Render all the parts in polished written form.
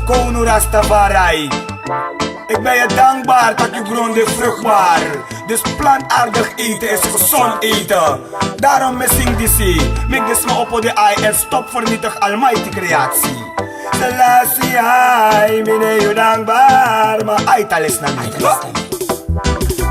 Kono Rastafari. Ik ben je dankbaar dat je grond is vruchtbaar. Dus plantaardig eten is gezond eten. Daarom missing DC. Mik dus me op de eye en stop vernietig almighty creatie. Selassie hai, mine je dankbaar. Maar Ital is na mij.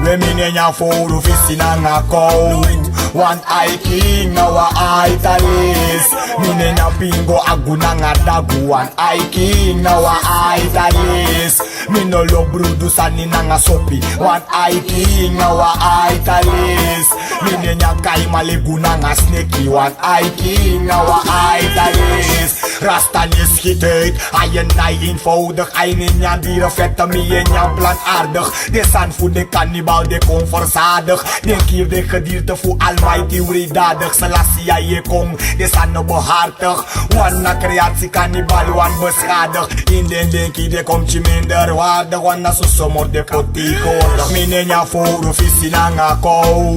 We mine nyan voor visi na ngako. Want I king na wa Italis. Mine na bingo aguna nga dagu. Want I king na wa Italis. Mino lo brudu sani na nga sopi. Want I king na wa Italis. Mine nya kai maleguna nga sneki. Want I king na wa Italis. Rastan is getuit. I en I eenvoudig. I nya dieren vette mi en nya plantaardig. De san voor de kannibal de conversadig. Denk hier de gedierte voor almighty wreedadig. Selassie je kom, de san no behartig. Wan na creatie kannibal wan beschadig. In den denkie de komt je minder waardig. Wan na susomor de potiko. Mine nya voor visi na nga kou.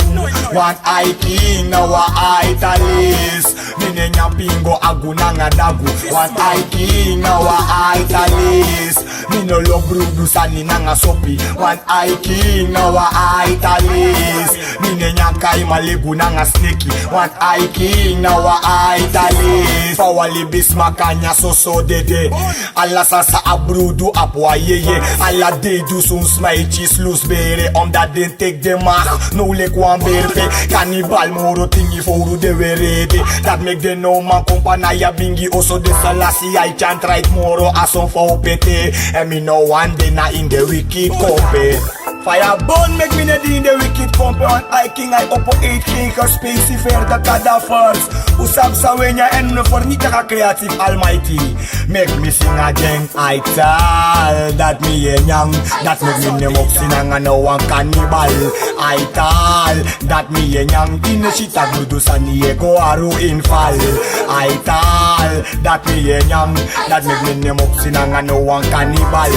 Want I king na wa Italis. Mine nya pingo aguna nga dagu. Want I king na wa Italis. Mino lo brudu sani na nga sopi. Want I king na wa Italis. Mine nya kai malegu na nga sneki. Want I king na wa Italis. Pawali bismakanya so dede. Alla sasa abrudu apwa yeye. Alla dedu sun smijtjes loes bere. Omdat den tek de mag. No lek wan berpe. Cannibal moro tingi foru de werede. Dat mek de no man kompana ya bingi. Oso de Selassie I chant right moro ason for pete. And me no one day na in the wicked kope. Firebone make me net in the wicked pompe. On I king I oppo 8 king specifier de cadavers. Usab sawenya en no vernietig creatief almighty. Make me sing again Ital. Dat me ye nyang. Dat make me name op sinanga no one cannibal. Ital. Dat me ye nyang. In the shit a gudu sani ye go aru infal. Ital. Dat me ye nyang. Dat make me name op sinanga no one cannibal.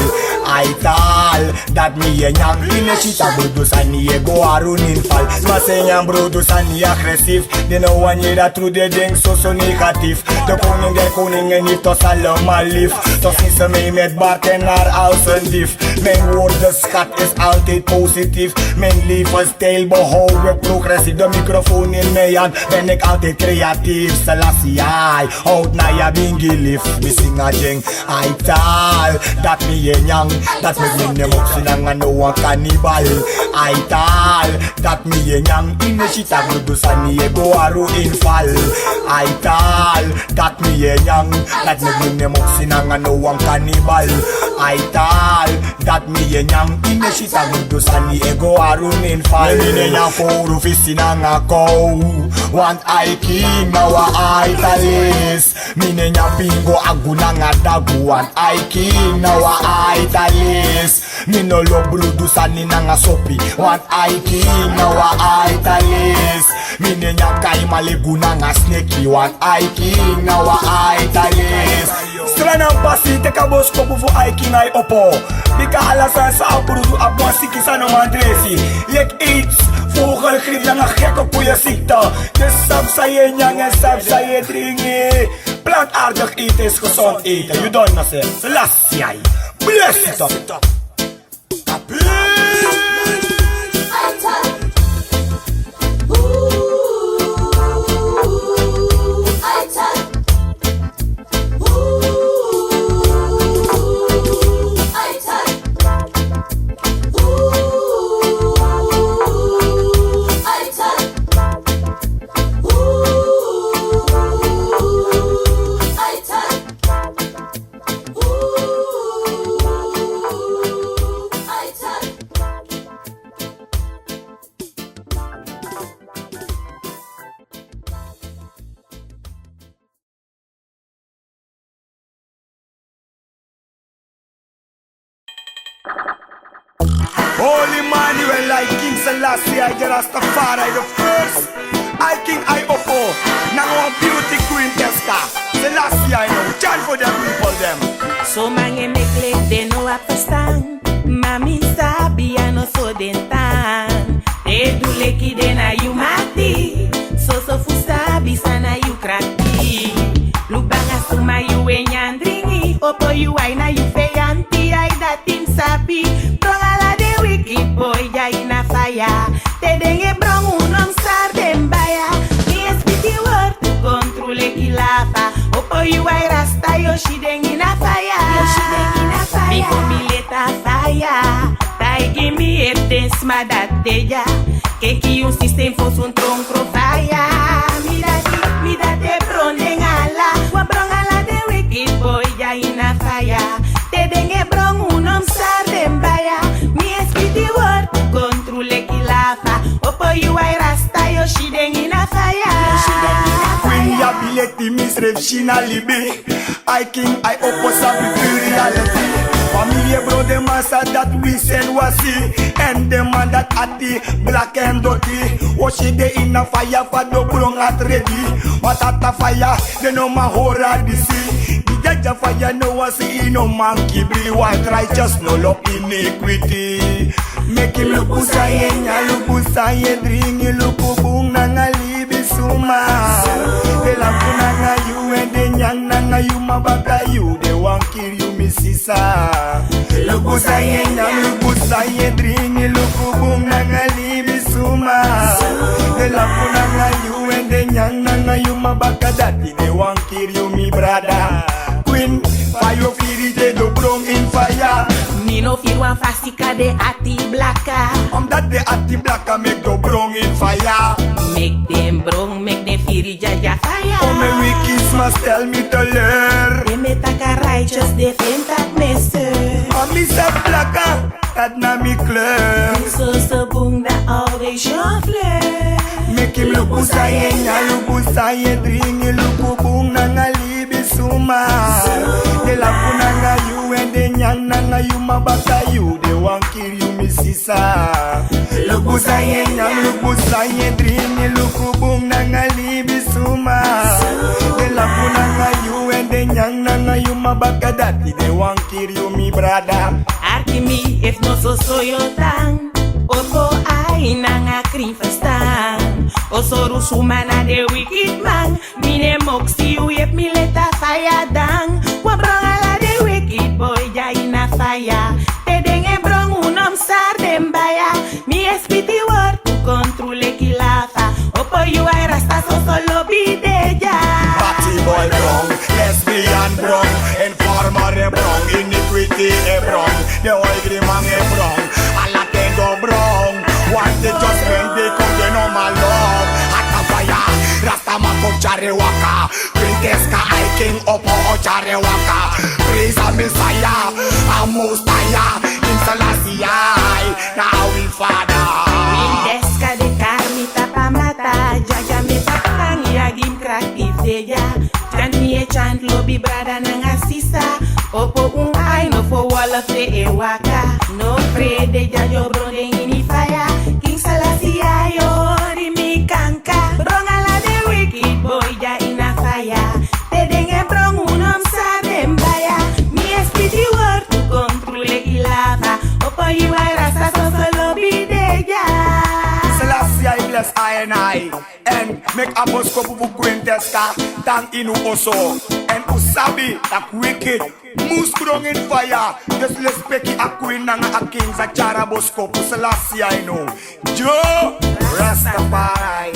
Ital. Dat me ye nyang. In the shit a gudu sani ye go aru infal. Masenyang brudu sani agressief. De no one ye dat true de ding so negatief. De koning der koningen niet tos allemaal lief. Tos is ze mee met barkenaar als een dief. Mijn woordenschat is altijd positief. Mijn levensstijl behouden progressief. De microfoon in mijn hand ben ik altijd creatief. Selassie ai, houd na ja bingi lief. We sing a jing Ital. Dat me je nyang. Dat me je mok sinanga no one cannibal. Ital. Dat me je nyang. In de shit a gudu sani ye go aru infal. Ital. Dat me ye nyang. Dat me je mok sinanga no one cannibal. Ital. Dat me ye nyang. In de shit a gudu sani ye go aru infal. Mine nya foru visi na nga kou. Want I king na wa Italis. Mine nya bingo aguna nga dagu. Want I king na wa Italis. Mino lo brudu sani na nga sopi. Want I king na wa Italis. Mine nya kai malegu na nga sneki. Want I king na wa Italis. Sranan pasi teka bos kopu fu I king I oppo. Bika alasan sa abrudu abwan siki sa no mandresi. Lek iets vogelgriep na nga gekke koeien ziekte. Dus sap sa je nyang en sap sa je dringi. Plantaardig eten is gezond eten. You don't know say. Selassie. Bless it up. Holy Manuel, like King Selassie, I get Rastafari the first. I King I Oppo, now one beauty queen Tesca. Selassie I know, chant for them people them. So mange mekle de no apestan. Mami sabi ano so dentan. De du leki de na you mati. So fusabi sana you krati. Lubanga suma you enyandringi. Opo you ay na you fe auntie ay that him sapi. Brong ala de wicked boy ya ina fire. Te denge brong unom sar dem baya. Mi espiti word to controle kilafa. Opo you ay rasta yo she deng ina fire. Yo she deng ina fire. Biko mi leta fire. Tai give me a dance ma dat deja. Keki un system fos un tronc fire. Mi date bron deng ala. Wa brong ala de wicked boy ya ina fire. Te denge brong unom sar dem baya. Mi espiti word to controle kilafa. Opo you ay rasta yo she deng ina fire. Queen ya bileti misref shina libi. I king I opposa with reality. Familie bro de massa that we send wasi. And the man that at the black and dirty. What she de in a fire for the brong at ready. What at the fire they no ma horror disi. The judge fire no was in no monkey be white righteous no love iniquity. Make him look usayenya look usaye drink look bung nangali bisuma. The lampu nanga you and the nyang nanga you mabaka you. They want kill you misisa. Look usayenya look usaye drink look bung nangali bisuma. The lampu nanga you and the nyang nanga you mabaka daddy. They want kill you me brother. Queen fire firi do brong in fire. Me no feel one fastika de ati blaka. That the ati blaka make do brong in fire. Make them brong, make them firi jaja fire. Oh my wikis must tell me to learn. They me taka righteous defend that messer. Mami sa blaka, that na me clear. So boom that always shuffle. Make him look usaye nya look usaye drink look bung nangali bisuma. The lampu nanga you and the nyang nanga you mabaka you. They want kill you misisa. Look usaye nya look usaye drink look bung nangali bisuma. The lampu nanga you and the nyang nanga you mabaka daddy. They want kill you me brother. Arti mi if no so yo tang. Opo ay nanga kring fastan. Oso rusuma na de wicked man. Mine moxie you yep mi leta fire dang. Wa brong ala de wicked boy ya ina fire. Te denge brong unom sar dem baya. Mi espiti word to controle kilafa. Opo you ay rasta so solo bide ya. Batty boy brong, lesbian brong, informer e brong, iniquity e brong, the oil grimang e brong, ala tengo brong, want the judgment they come they no my love, hata fire, rasta makok chare waka, Tesca I king opo o chare waka, praise a messiah, a mustaya, in Selassie now we father. Tesca de carnita pa mata, jaja me tapang yagim crack ifeja. Chant me a chant lobby brada nanga sisa. Opo ay no for wall of the ewaka. No pray de jajo brodeng ini fire. King Selassie yo di mi kanka. Brong ala de wicked boy ja ina fire. Te denge brong unom sa dem baya. Mi espiti word to controle ilava. Opo you ay rasta so lobby de ja. Selassie I bless I and make a boss ko bubu Tesca tang inu oso and usabi tak wicked mus kurong in fire just let's peki a queen nang a king sa chara boss ko Selassie I know Joe Rastafari.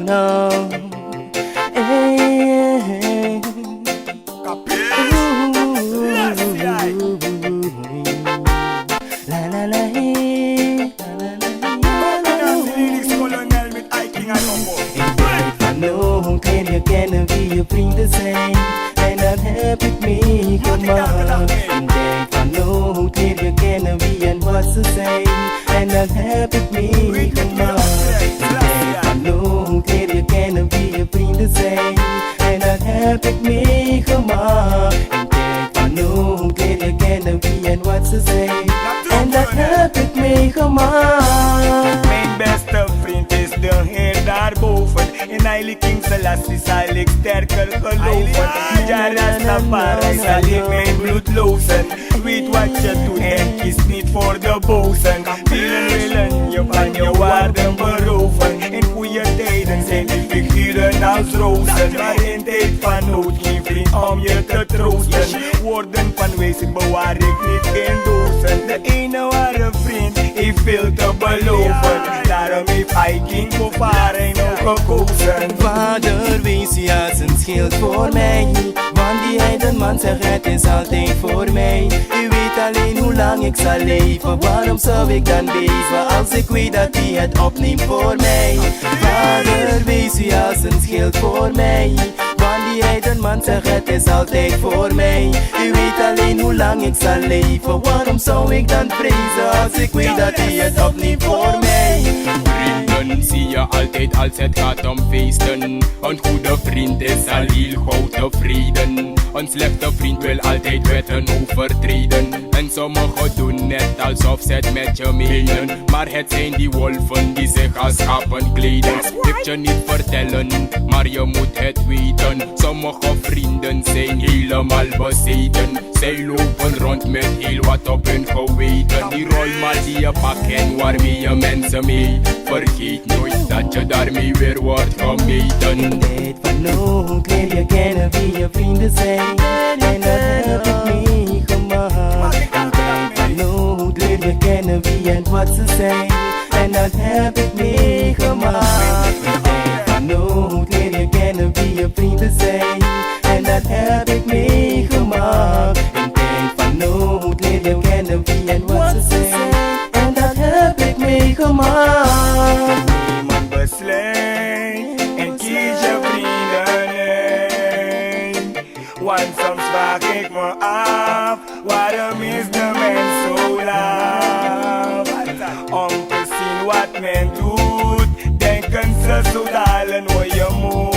No. Hey. La la la hey. If I know can you can be you bring the same and I'm happy with me come on. And if I know can you can be and what's the same and I'm happy with me come on. No, can you can be a bring the same and I'm happy with me, come on. And I know, can you can be and what's the same and I'm happy with me, come on. Main best In Heilig King Selassie zal ik sterker geloven. Jaar Rastafari zal ik mijn bloed lozen. Weet wat je doet en kies niet voor de bozen. Vielen willen je van je waarden beroven. In goede tijden zijn die figuren als rozen. Maar in tijd van nood geen vriend om je te troosten. Woorden van wezen bewaar ik niet in dozen. De ene ware vriend heeft veel te beloven. Daarom heeft hij King Bovaren ook gekozen. Vader, wees je als een schild voor mij. Want die heidenman zegt het is altijd voor mij. U weet alleen hoe lang ik zal leven. Waarom zou ik dan beven als ik weet dat hij het opneemt voor mij? Vader, wees u als een schild voor mij. Want die heidenman zegt het is altijd voor mij. U weet alleen hoe lang ik zal leven. Waarom zou ik dan vrezen als ik weet dat hij het opneemt voor mij? Vrienden zie je altijd als het gaat om feesten. Een goede vriend is al heel gauw tevreden. Een slechte vriend wil altijd wetten overtreden. En sommigen doen net alsof ze het met je menen. Maar het zijn die wolven die zich als schapen kleden. Ik je niet vertellen, maar je moet het weten. Sommige vrienden zijn helemaal bezeten. Zij lopen rond met heel wat op hun geweten. Die rol maar die je pakt en waarmee je mensen mee. Vergeet nooit dat je daarmee weer wordt gemeten. In tijd van nood leer je kennen wie je vrienden zijn. En dat heb ik meegemaakt. In tijd van nood leer je kennen wie en wat ze zijn. En dat heb ik meegemaakt. In tijd van nood leer je kennen wie je vrienden zijn. En dat heb ik meegemaakt. In tijd van nood leer je kennen wie en wat ze zijn. En dat heb ik meegemaakt. Niemand besluit en kies je vrienden in. Want soms vraag ik me af, waarom is de mens zo laag? Om te zien wat men doet, denken ze zo dalen hoe je moet.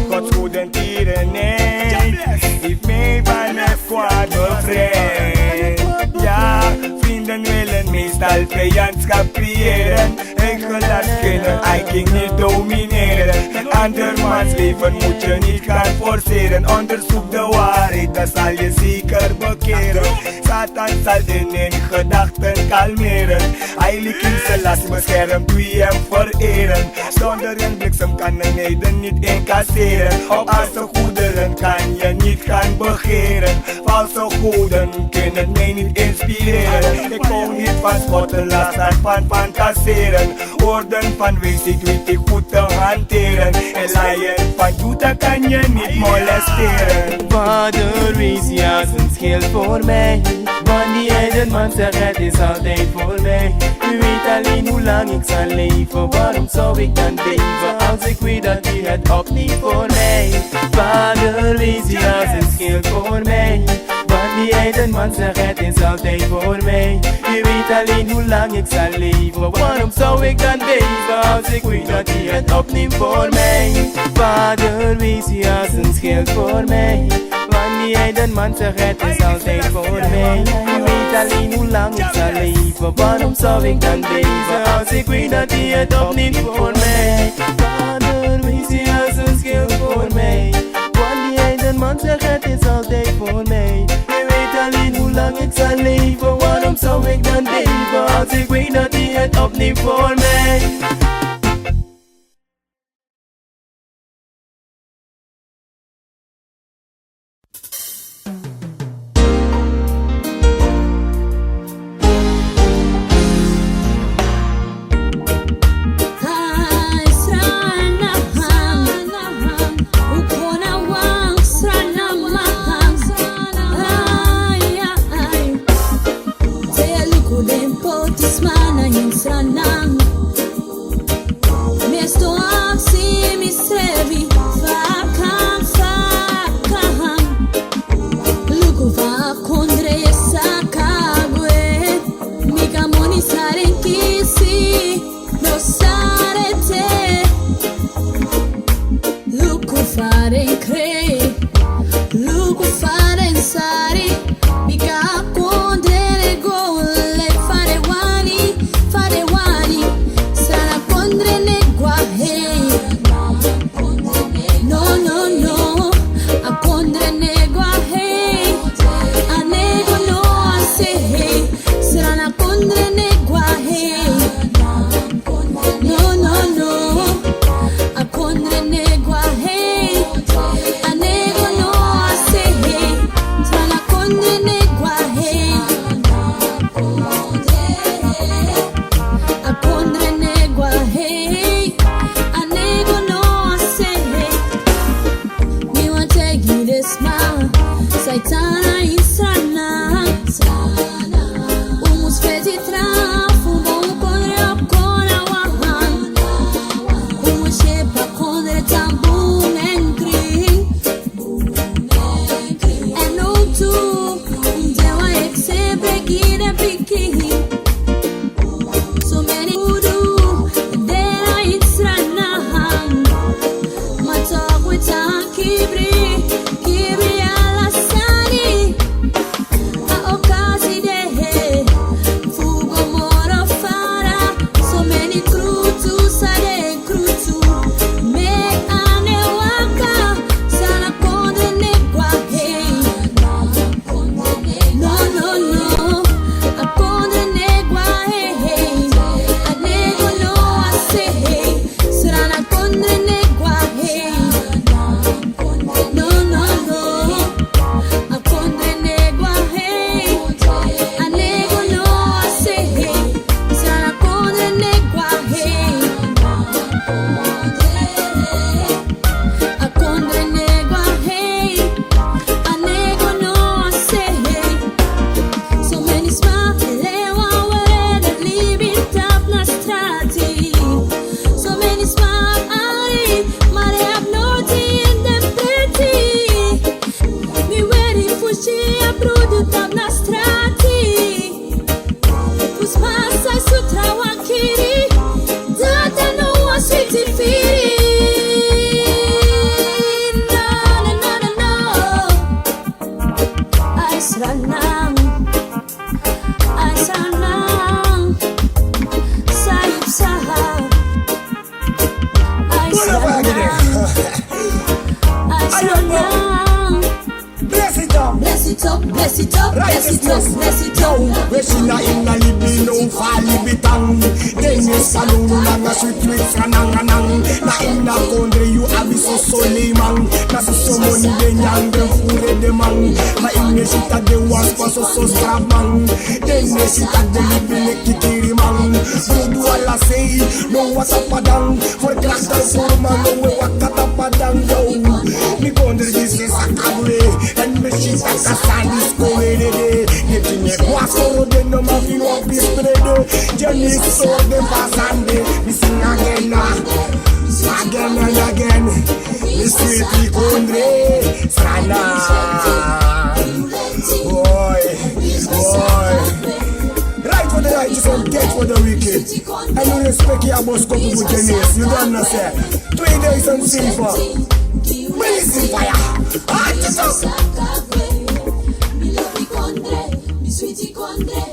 Gods goede tierenheid heeft mij van het kwaad bevrijd. Ja, vrienden willen meestal vijandschap creëren. En gelas kunnen eigenlijk niet domineren. Een andermans leven moet je niet gaan forceren. Onderzoek de waarheid, dat zal je zeker bekeren. Satan zal in gedachten kalmeren. Heilig in Selassie beschermt wie hem vereren. Zonder een bliksem kan een heden niet incasseren. Op aardse goederen kan je niet gaan begeren. Valse goden kunnen mij niet inspireren. Ik hou niet van spotten, laat staan van fantaseren. Woorden van wezen weet ik goed te hanteren. En laaien van toeten kan je niet molesteren. Vader, wees je als een schild voor mij. Want die heidenman zegt het is altijd voor mij. U weet alleen hoe lang ik zal leven. Waarom zou ik dan beven als ik weet dat u het opneemt voor mij? Vader, wees je als een schild voor mij. Want die heidenman zegt het is altijd voor mij. U weet alleen hoe lang ik zal leven. Waarom zou ik dan beven als ik weet dat u het opneemt voor mij? Vader, wees je als een schild voor mij. Want die heidenman zegt het is altijd voor mij. U weet alleen hoe lang ik zal leven. Waarom zou ik dan beven als ik weet dat hij het opneemt voor mij? Vader, wees je als een schild voor mij. Want die heidenman zegt het is altijd voor mij. U weet alleen hoe lang ik zal leven. Waarom zou ik dan beven als ik weet dat hij het opneemt voor mij? Sranan Mesto aksi mi srebi Fakam Luku fa Kondre sakagwe Mika moni saren kisi No sarete Luku faren kre Luku faren sari Mika Kondre gole fare wani see them picky. So many voodoo, and then I eat Sranan. My talk with Kibri Alasani. A ocasi de fugo moro fara. So many krutu sade krutu. Me ane waka sana kondre negwa hey. No no no, a kondre negwa hey. A nego no I say hey. Sranan Kondre negwa hey. No no no, a kondre negwa hey. A nego no I say hey. Sranan Kondre negwa hey. A kondre negwa hey. A nego no I say hey. So many smile, lewa were that live in top na strati. So many smile, I might have no tea in them pretty. Me waiting for she a product of na strati. Who's passa sutra wakiri. Data no one sweetie firi. No no no no no. I Sranan. I Sranan. Sahib Sahab. I Sranan. I Sranan. Bless it up. Bless it up, bless it up, bless it up, bless it up. Weshina inna libi no fali bitang. Danish alone na sweet Sranan. Na inna Kondre you abi so Soliman. Na so money de Nyan de fure de man. Na inne shita de waspa so strabman. Denne shita de libi le kikiri man. Budu ala say no wasa padang. For crack the forma no we wakata padang yo. Mi Kondre this is a kabule. And me shita kasandis ko edede. Getting it waso de no ma feel up this spread. Janice so them pasande. Me sing again again and again. Me sweetie Kondre Sranan. Boy. Right for the righteous and dead for the wicked. And you respect your boss couple with Janice. You don't know say 3 days on silver. Release fire. Heart it up. Me love me Kondre, me sweetie Kondre.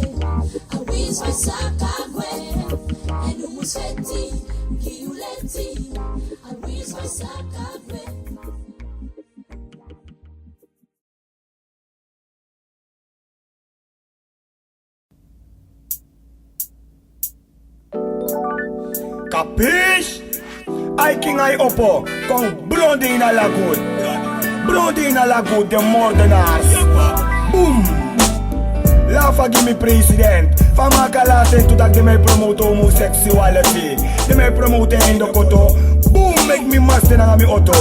I wish my sakagwe. And umusweti, kiuleti. I wish my sakagwe. Capiche? I king I oppo. Kong blondie in a lagoon. Blondie in a lagoon, the moordenaars. Boom! Lafa give me president. Famaka laten to that they may promote homosexuality. They may promote endokoto. Boom! Make me master na mi auto.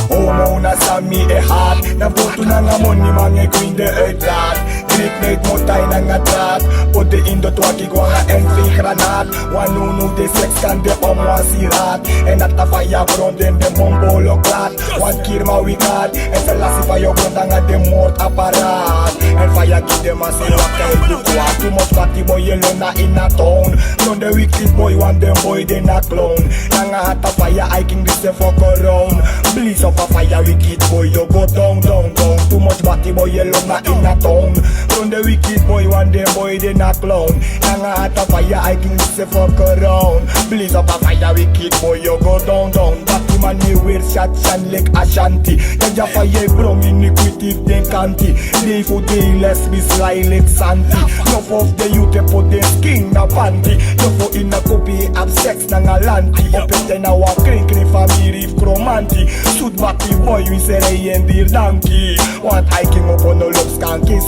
Homo na sa mi e hat. Na voto na nga money mange queen de uitlaat. Grip meet mo tayo na nga trap. Pwede indo twagi ko nga enfik granat. Wanunu de sex kan de omwa sirat. En at na faya bron den de bombolo klat. Wan Kir Man wikat. En felasi pa yo bron nga de mort aparat. En faya give them a say wakay tukwa. Too much batty boy yellow na in a town. From the wicked boy one them boy de na clone. Nga hata faya I king this the fuck around. Please up a fire wicked boy you go down down down. Too much batty boy yellow na in a town. From the wicked boy one day boy they not clown. Nga hata fire I can say fuck around. Please up a fire wicked boy you go down down. Batty man me wear shots and like Ashanti. Jaja fire bro iniquity den kanti. Day for day less be sly like Santi. Enough of the youth they put their skin na panty. Enough for in a copy have sex na ngalanti. Open ten a walk clean family if chromanti. Shoot batty boy we say they and dear donkey. What I came up on no love skanky.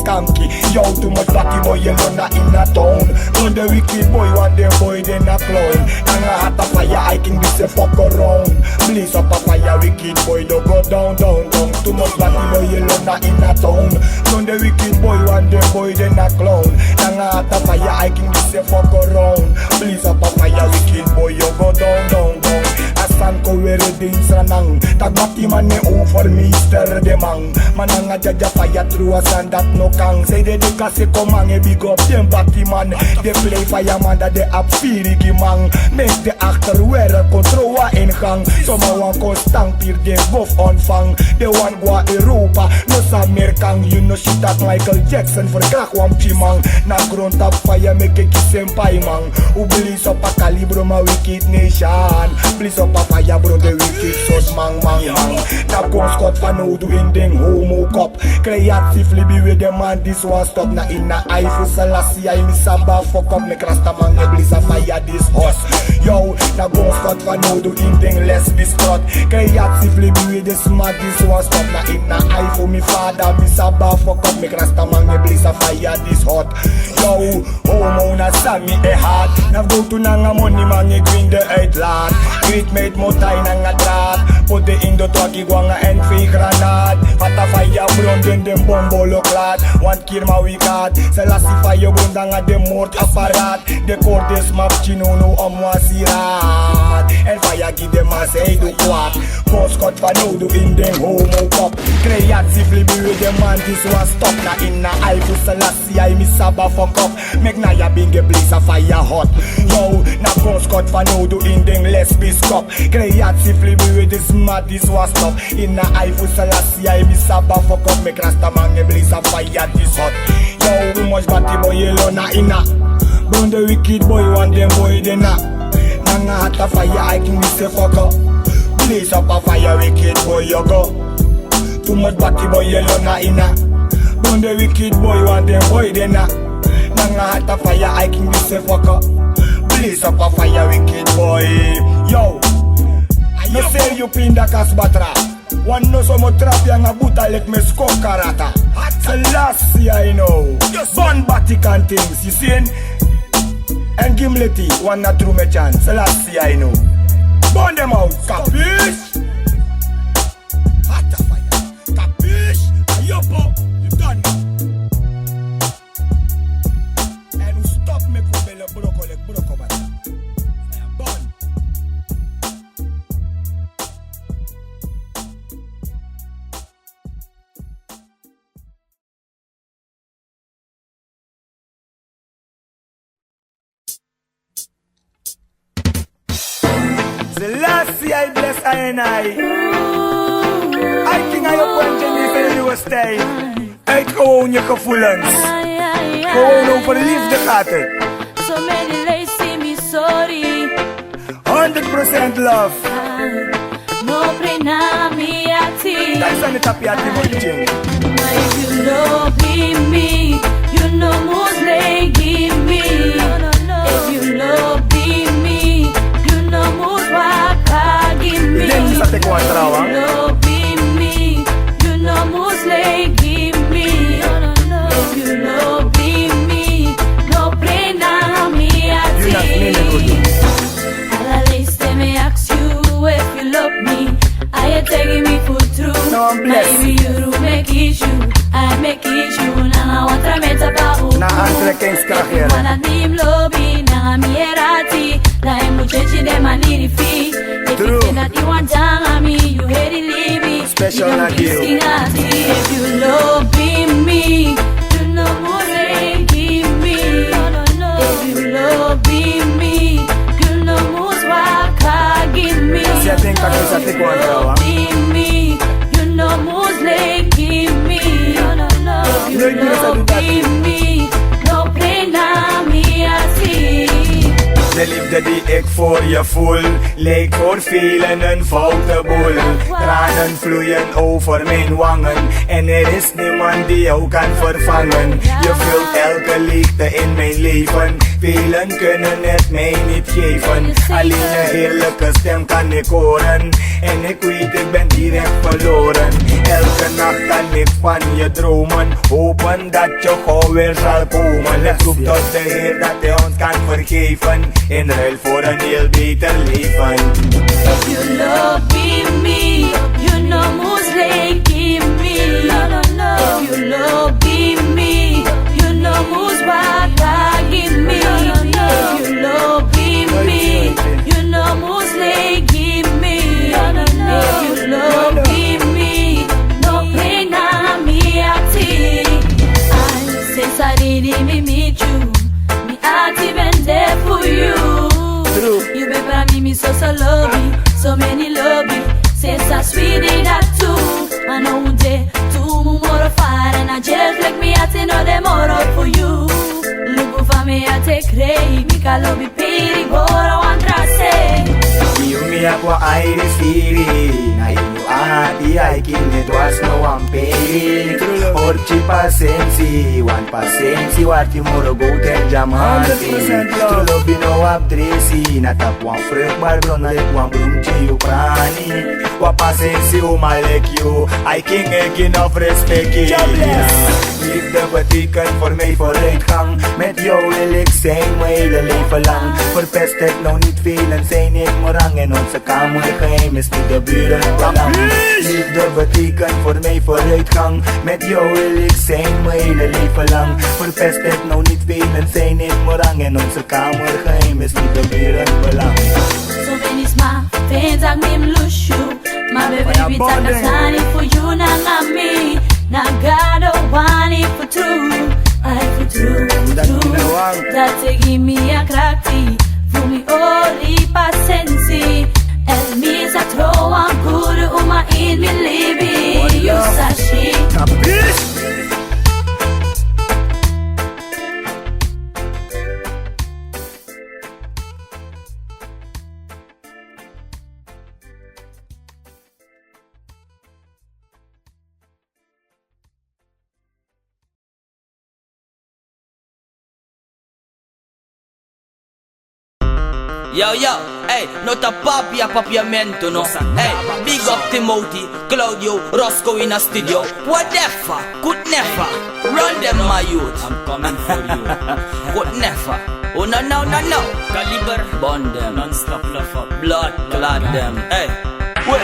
Yo too much batty boy yellow na in a town. On the wicked boy one day boy they na clown. Nga hata fire I can be say fuck around. Blaze up a fire wicked boy don't go down down down. Too much batty boy yellow na in a town. On the wicked boy one day boy they na clown. Nga hata fire I can be say fuck around. Blaze up a fire wicked boy you go down down down. As sanko were din Sranan Tagbati man ne over Mr. Demang Mananga jaja fire through a sand that no kang Say they do kasi komang e big up them bati man They play fireman that they up firigi man Make the actor wear a control in gang Some want constant peer they both on fang They want go Europa no sa merkang You know shit that Michael Jackson for crack one pimang Na ground top fire make a kiss senpai man Ublis up a calibro ma wicked nation Please up a fire bro the wicked sod mang Na gon Scott van no doing ding homo cop Creatively be with the man this one stop Na in na eye for Selassie I miss samba fuck up me crasta man e bliss a fire this horse Yo na gon Scott van no doing ding less distraught Creatively be with the smart this one stop Na in na eye for me father miss samba fuck up me crasta man e bliss a fire this hot Yo homo na sami e hard Na go to nanga money man e green the eight land Great made mo tay nanga drat Put the indo to agigwanga and fake granat Fata fire bron den dem bombolo klad Want Kir Man we got Selassie fire bron danga dem moord apparaat De cordes map chino no amwasirat En fire give dem a say do kwak Go Scott van no do in dem homo cop Creatively be with dem man this one stop Na in na eye for Selassie I miss saba fuck up Make na ya binge blaze a fire hot Yo na go Scott van no do in dem less biscop Creatively be with this mad this was stop In na eye for Selassie I miss saba fuck up Make rasta man e blaze a fire this hot Yo we much batty boy yellow na inna Burn the wicked boy want them boy de na Nanga hata fire I can miss a fuck up Blaze up a fire wicked boy you go Too much batty boy yellow na inna Burn the wicked boy want them boy de na Nanga hata fire I can miss a fuck up Blaze up a fire wicked boy Yo no say you pinda kasbatra One no so mo trap yang abuta let me score karata Selassie I know Bon Vatican things you seen And Gimleti one na true me chance Selassie I know Burn them out capish Hata fire capish Ayopo you done And stop me kubele broko bata I am born Selassie I bless I and I think I op een Janice in de nieuwe stijl Uit gewoon je gevoelens Gewoon over liefde gaat het So many ladies see me sorry 100% love No pena mi a ti Dat is aan de tapiati moching If you love me You know must give me If you love me You know must give me Dit sa te kwatra If you love me You know must give me If you love me No pena mi a ti You not mean good me ask you if you love me. I am taking me for true. No, I'm blessed. Maybe you make issue. I make issue. Nanga watra meta pa Na antre kings kracher Wana nim lobby. Nanga mi erati. La emuchechi de maniri fi. If True. you say that you want tanga me, you hate it leave me. Special You na don't kiss you. king ati. If you love me, you know more give me. If you love me, you know more give me. Si ating kakil sa te kwatra Me, you know most give me. You know give me. No pena mi a ti. De liefde die ik voor je voel leek voor velen een foute boel. Tranen vloeien over mijn wangen en er is niemand die jou kan vervangen. Je vult elke leegte in mijn leven. Velen kunnen het mij niet geven. Alleen een heerlijke stem kan ik horen en ik weet ik ben direct verloren. Elke nacht kan ik van je dromen, hopen dat je gauw weer zal komen. Ik roep tot de Heer dat hij ons kan vergeven in ruil voor een heel beter leven. If you love me, you know most give me. If you love me, you know most give me. If you love me, you know most give me. need me meet you. Me heart even there for you. True. You better me so love me, so many love me. Say so sweet that too. I know one day two more fire and I just like me I know them more for you. Look for me I take rate, me can love be pity, but I want to say. You me ako ay receive. Na inyo ati ay kinetwas no ang pay. Orchi pasensi, one pasensi, what you more go ten jamanti. True love you know abdresi. Natapwang frukbar bro na lekwang brumchi you prani. Wa pasensi umalek you. I king ekin of respect. Lief de batikan voor mij vooruit gang. Met jou wil ik zijn, mijn hele leven lang. Verpest het nou niet veel en zijn niet morang. En onze kamergeheim is niet de buren belang. Lief de batikan voor mij vooruitgang. Met jou wil ik zijn, mijn hele leven lang. Verpest het nou niet veel en zijn niet morang. En onze kamergeheim is niet de buren belang. So many smart fans I me lose you. My baby we take a sign for you na me. Now God want it for true. I for true. That give me a cracky. For me only pasensi. And me is a throw on good my in me living. You sashi. Yo, hey, not a papiamento, no. Hey, big up Timothy, Claudio, Roscoe in a studio. Whatever, could never run them, my youth. I'm coming for you. Could never. Oh, no. Caliber, bond them. Non-stop love up. Blood, clad them. Hey, wait.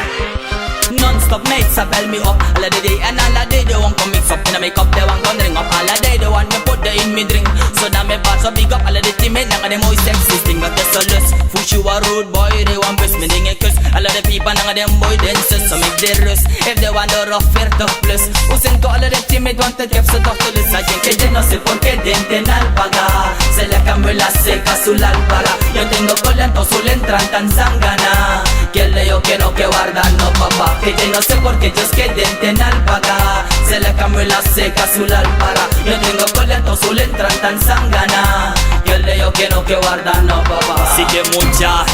Non-stop mates a bell me up all the day and all the day they want come mix up. In a make up they want gun ring up all the day they want me put the in me drink. So now me bad so big up all the teammates now them always existing. But that's a lust. Push you a road boy they want best me ding a cuss. All of the people now them boy dances so make they rust. If they want the rough fair tough plus. Usen to all of the teammates want to give so tough to listen. I que yo no sé por qué dentenal paga. Se le cambió la seca su para. Yo tengo colento su le entran tan zangana. Que le yo que no que guarda no papá. Que yo no sé por qué ellos queden en alpaga. Se le cambió la seca su para. Yo tengo colento su le entran tan zangana. Que le yo que no que guarda no papá. Sí que mucha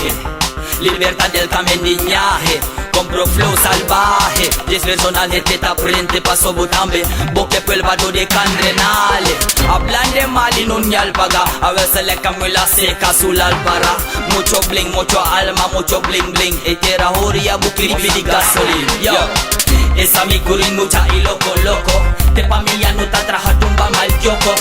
libertad del camininaje. Compro flow salvaje. 10 personal de teta prende paso botambe. Boque pel vado de candrenale. Hablan de mal y no ni alpaga. A veces le cambio la seca su para. Mucho bling, mucho alma, mucho bling bling. Etera horia bukiri pidi gasolina. Yo, esa mi curin mucha y loco. Te familia no te traja tumba mal yoko.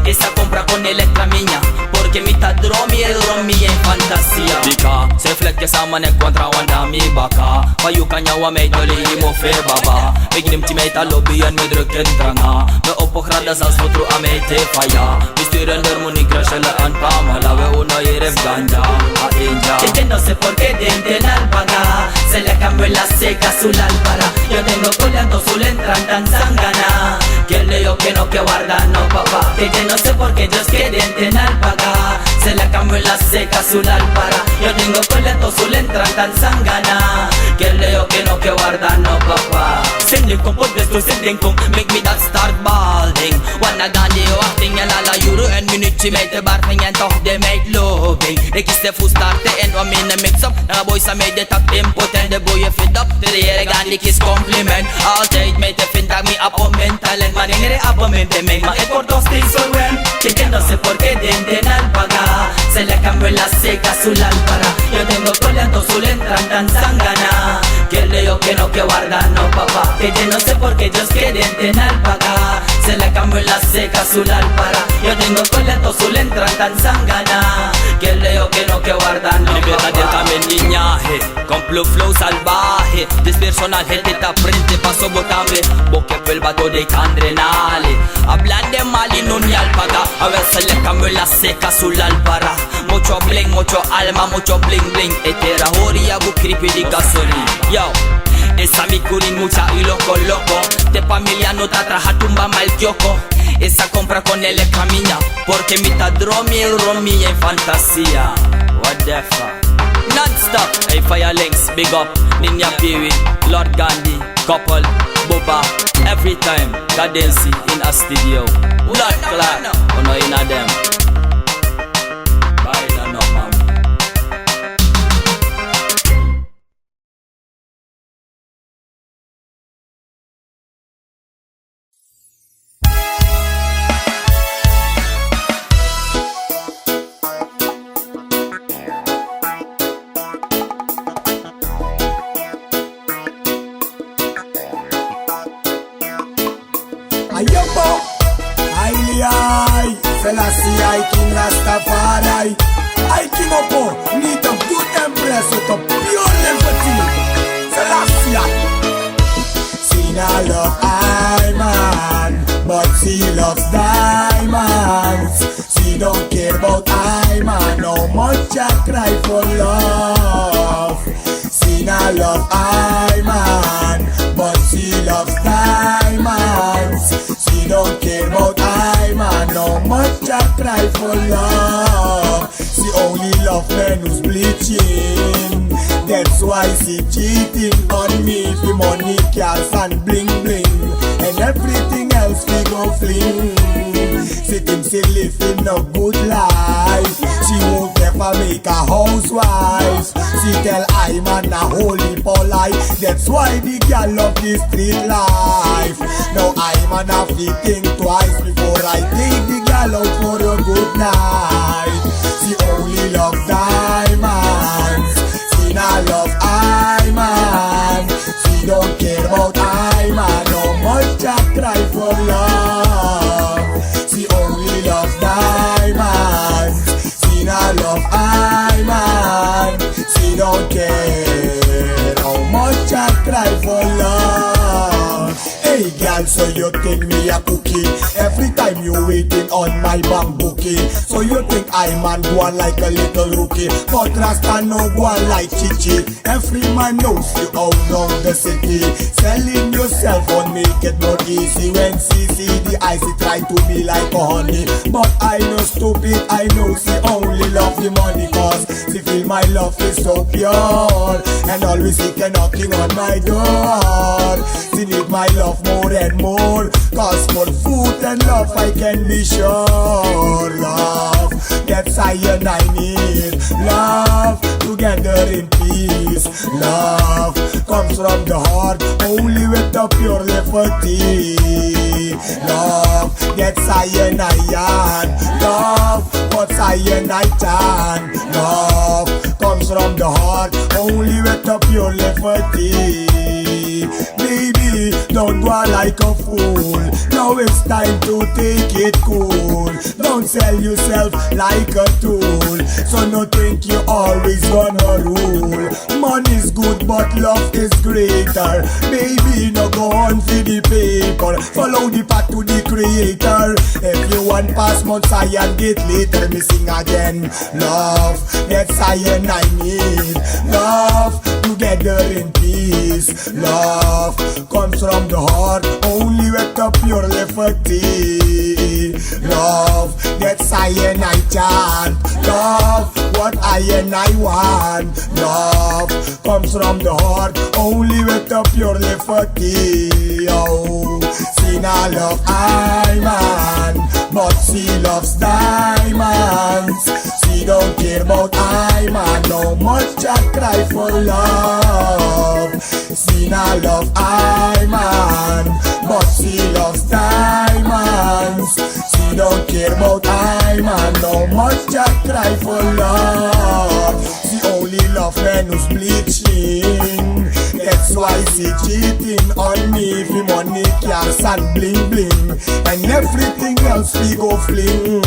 Esa compra con electra miña. Porque mi ta dromi en fantasía. Bika, se flekke sama ne kontra wanda mi baka. Payukanya wa me doli mo fe baba. Begnim ti me ta lobby en me drukken tranga. Me opograda sas fotru a me te faya. Mi styren der muni krashela an pamala. We uno yeref ganja, a inja. Que no sé por qué dente la alpaga. Se le cambió la seca su para. Yo tengo coleando su entran tan zangana. Que le yo que no que guarda no papá. Que no sé por qué ellos queden en alpaga. Se le cambió la seca su para. Yo tengo coleando su entran tan zangana. Que le yo que no que guarda no papá. Send you come put this to send come. Make me that start balding. Wanna Ghandi acting en alla euro en minuut. Met de barving en toch de meid loving. Ik kies de full starten en om in de mix up. Na boys aan mij de tak impotent. De boy je fit up. De hele Ghandi kies compliment. Altijd met de vind dat me appointment talent. Maar in de appointment de mij. Maar het wordt nog steeds zo wen. Que no sé por qué denten alpaga. Se le cambió la seca su para. Yo tengo coleando su entran tan zangana. Que le yo que no que guarda no papá. Que yo no sé por qué ellos queden en alpaga. Se le cambió la seca su para. Yo tengo coleando su entran tan zangana. Que le yo que no que guarda no libertad del camininaje. Complo flow salvaje. Despersonal gente te aprende paso botambe. Boque pel vato de candrenale. Hablan de mal y no ni alpaga. A veces le cambio la seca su para. Mucho bling, mucho alma, mucho bling bling. Etera horia bukri pidi gasolina. Yo, esa mi curin mucha y loco. Te familia no te traja tumba mal yoko. esa compra con él camina, porque mi ta dromi e romi en fantasía. What the fuck? Non-stop, hey, Fire Links, big up, Nyan Piri, Lord Ghandi, Couple, Boba, every time, Cadency in a studio. Blood clot, oh no, in a them. Bye, no, man. Ayoko, Ailiai, Selassie, I King Rastafari, I King Opo, need a good empress with a pure empathy. Selassie, Sina love I man, but she loves diamonds. She don't care about I man, no much I cry for love. Sina love I man, but she loves diamonds. She don't care about I man, no much I cry for love. She only love men who's bleaching. That's why she cheating on me. For money, cars and bling bling, and everything else we go fling. She thinks she living a good life. She won't never make a housewife. She tell I man a holy polite. That's why the girl love the street life. Now I man have to think twice before I take the girl out for a good night. She only love diamonds. She not love I man. She don't care about I man. No much I cry for love. She only love diamonds. She not love I man. She don't care how much I cry for love. Hey girl, so you think me a cookie? Every time you waiting on my bambookie. So you think I man go on like a little rookie, but Rasta no go on like Chichi. Every man knows you out on the city. Selling yourself won't make it not easy. When she see the ice, she try to be like a honey. But I know stupid, I know she only love the money, cause she feel my love is so pure. And always she can knocking on my door. She need my love more and more, cause for food and love I can be sure. Love, that's I and I need. Love, together in peace. Love comes from the heart, only with the pure liberty. Love, that's I and I am. Love, what's I and I can. Love comes from the heart, only with the pure liberty. Baby, don't go like a fool. Now it's time to take it cool. Don't sell yourself like a tool. So no think you always gonna rule. Money's good but love is greater. Baby, no go on for the paper. Follow the path to the creator. If you want pass months I and get later, me sing again. Love, that's I and I need. Love, together in peace. Love comes from the heart, only with the pure liberty. Love, that's I and I chant. Love, what I and I want. Love comes from the heart, only with the pure liberty. Oh, she not love I man, but she loves diamonds. She don't care about I man, no much I cry for love. She not love I man, but she loves diamonds. She don't care about I man, no much I cry for love. She only love men who's bleaching. That's why she cheating on me. For money, cars and bling bling, and everything else we go fling.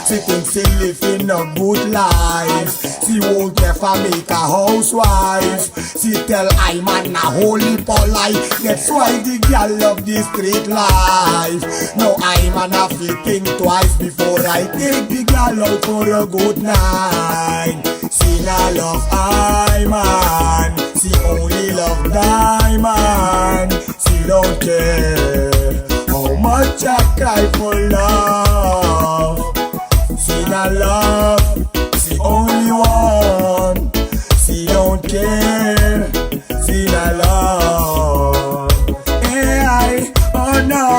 She thinks she living a good life. She won't ever make a housewife. She tell I man a holy polite. That's why the girl love the street life. Now I man have to think twice before I take the girl out for a good night. She not love I man, she only love diamond. She don't care how much I cry for love. She not love, she only one. She don't care, she not love. Hey, oh no,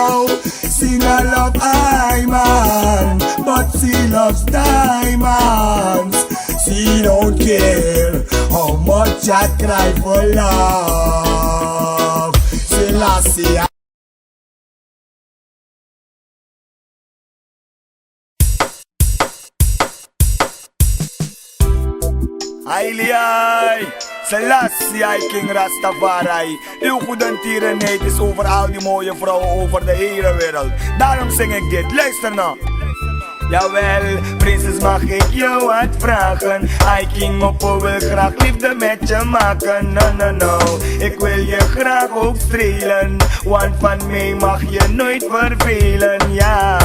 she not love I man, but she loves diamonds. She don't care how much I cry for love. Selassie. Ailiai, Selassie, King Rastafari. Luku de tierenheid is over al die mooie vrouwen over de hele wereld. Daarom zing ik dit, luister nou. Jawel, prinses, mag ik jou wat vragen? I King Moppo wil graag liefde met je maken. No, no, no, ik wil je graag ook strelen, want van mij mag je nooit vervelen. Ja,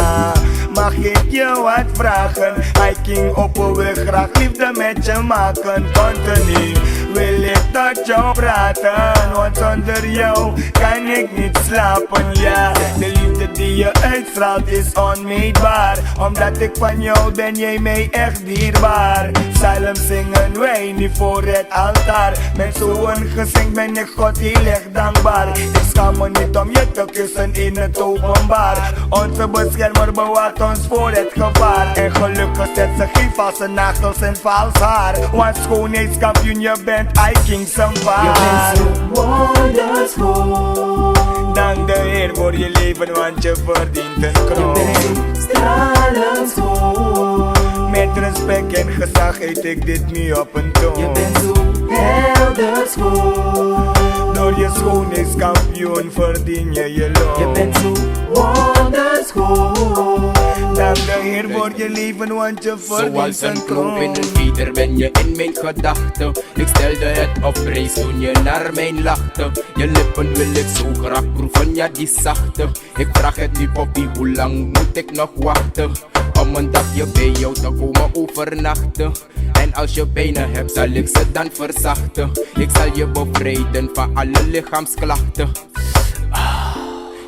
mag ik je wat vragen? I King Moppo wil graag liefde met je maken. Continu wil ik tot jou praten, want zonder jou kan ik niet slapen. Ja, de liefde die je uitstraalt is onmeetbaar, omdat ik van jou ben, jij mij echt dierbaar. Psalm zingen wij nu voor het altaar. Met zo'n gezing ben ik God heel erg dankbaar. Ik schaam me niet om je te kussen in het openbaar. Onze beschermer bewaart ons voor het gevaar. En gelukkig zet ze geen valse nagels en vals haar, want schoonheidskampioen je bent, I King Sambaar. Je bent zo wonderschoon. Dank de Heer voor je leven, want je verdient een kroon. Je bent zo stralend schoon. Met respect en gezag eet ik dit nu op een toon. Je bent zo helder schoon. Door je schoonheidskampioen verdien je je loon. Je bent zo wonderschoon. Dank de Heer voor je leven, want je verdient Zoals een een klomp in kroon. een fieder ben je in mijn gedachten. Ik stelde het op prijs toen je naar mij lachte. Je lippen wil ik zo graag proeven, ja die zachte. Ik vraag het nu poppie, hoe lang moet ik nog wachten? Om een dagje bij jou te komen overnachten. En als je pijnen hebt, zal ik ze dan verzachten. Ik zal je bevrijden van alle lichaamsklachten.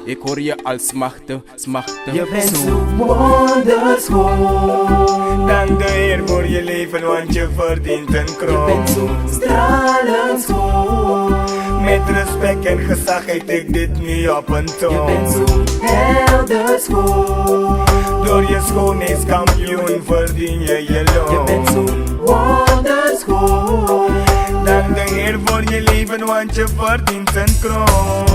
Ik hoor je al smachten, smachten. Je bent zo wonderschoon. Dank de Heer voor je leven, want je verdient een Je kroon. bent zo stralend schoon. Met respect en gezag eet ik dit nu op een Je toon. bent zo helder schoon. Door je schoonheidskampioen verdien je je loon. Je bent zo wonderschoon. Dank de Heer voor je leven, want je verdient een kroon.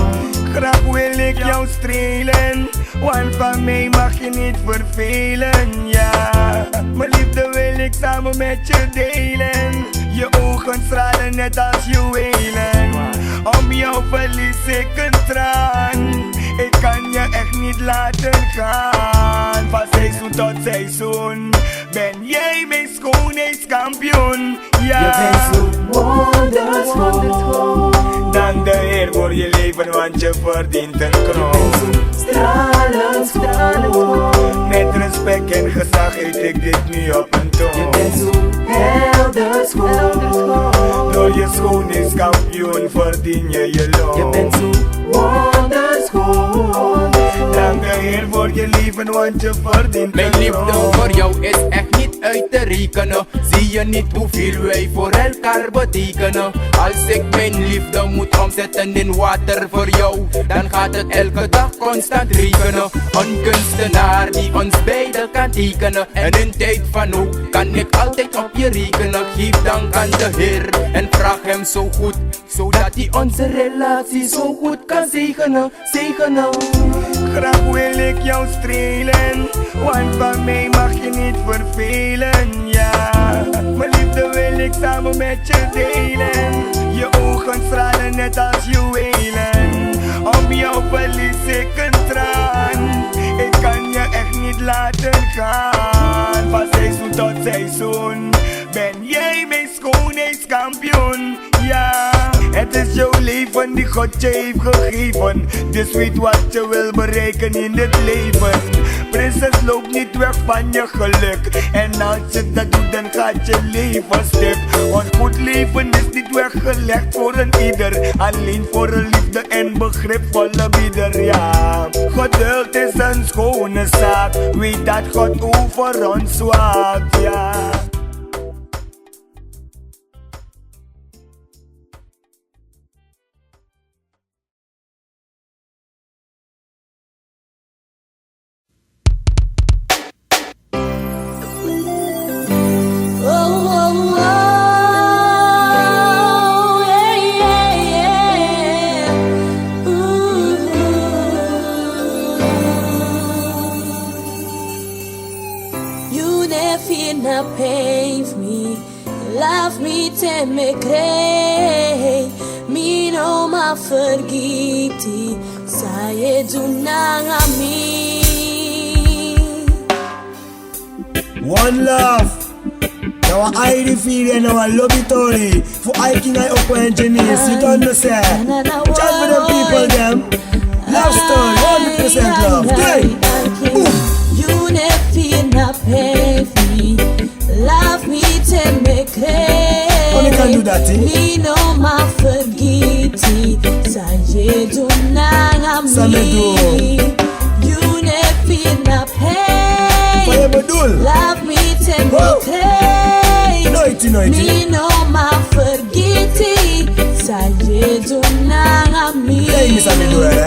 Graag wil ik jou strelen, want van mij mag je niet vervelen. Ja, mijn liefde wil ik samen met je delen. Je ogen stralen net als juwelen. Om jou verlies ik een traan. Ik kan je echt niet laten gaan. Van seizoen tot seizoen ben jij mijn schoonheidskampioen. Ja, Je bent zo wonderschoon. dank de Heer voor je leven, want je verdient een Je bent kroon. zo stralend schoon. Met respect en gezag eet ik dit nu op een Je toon. bent zo helder schoon. Door je schoonheidskampioen verdien je je loon. Je bent zo wonderschoon. Dank de Heer voor je leven, want je verdient Mijn een liefde kroon. voor jou is echt niet uit te rekenen. Zie je niet hoeveel wij voor elkaar betekenen? Als ik mijn liefde moet omzetten in water voor jou, dan gaat het elke dag constant regenen. Een kunstenaar die ons beiden kan tekenen. En in tijd van nu kan ik altijd op je rekenen. Geef dank aan de Heer en vraag hem zo goed, zodat hij onze relatie zo goed kan zegenen, zegenen. Graag wil ik jou strelen, want van mij mag je niet vervelen. Ja, mijn liefde wil ik samen met je delen. Je ogen stralen net als juwelen. Om jou verlies ik een traan. Ik kan je echt niet laten gaan. Van seizoen tot seizoen ben jij mijn schoonheidskampioen. Ja, het is jouw leven die God je heeft gegeven. Dus weet wat je wil bereiken in dit leven. Prinses, loop niet weg van je geluk. En als je dat doet, dan gaat je leven stuk. Want goed leven is niet weggelegd voor een ieder. Alleen voor een liefde en begripvolle bieder, ja. Geduld is een schone zaak. Weet dat God over ons waakt, ja. Te me crei, mi no ma forgiti, sai dunang ami. One love. Now I defeat and now I love it only. For I king I up and Janice, you don't understand. Just for the people them. Love story, 100% love. Hey, boom. You never na pay love me te me crei. Only can do that, eh? Mi no ma forgiti, sai dunang ami. You never na pay. Love me te me crei. Mi no ma forgiti, sai dunang ami. Hey, Miss Amido, eh?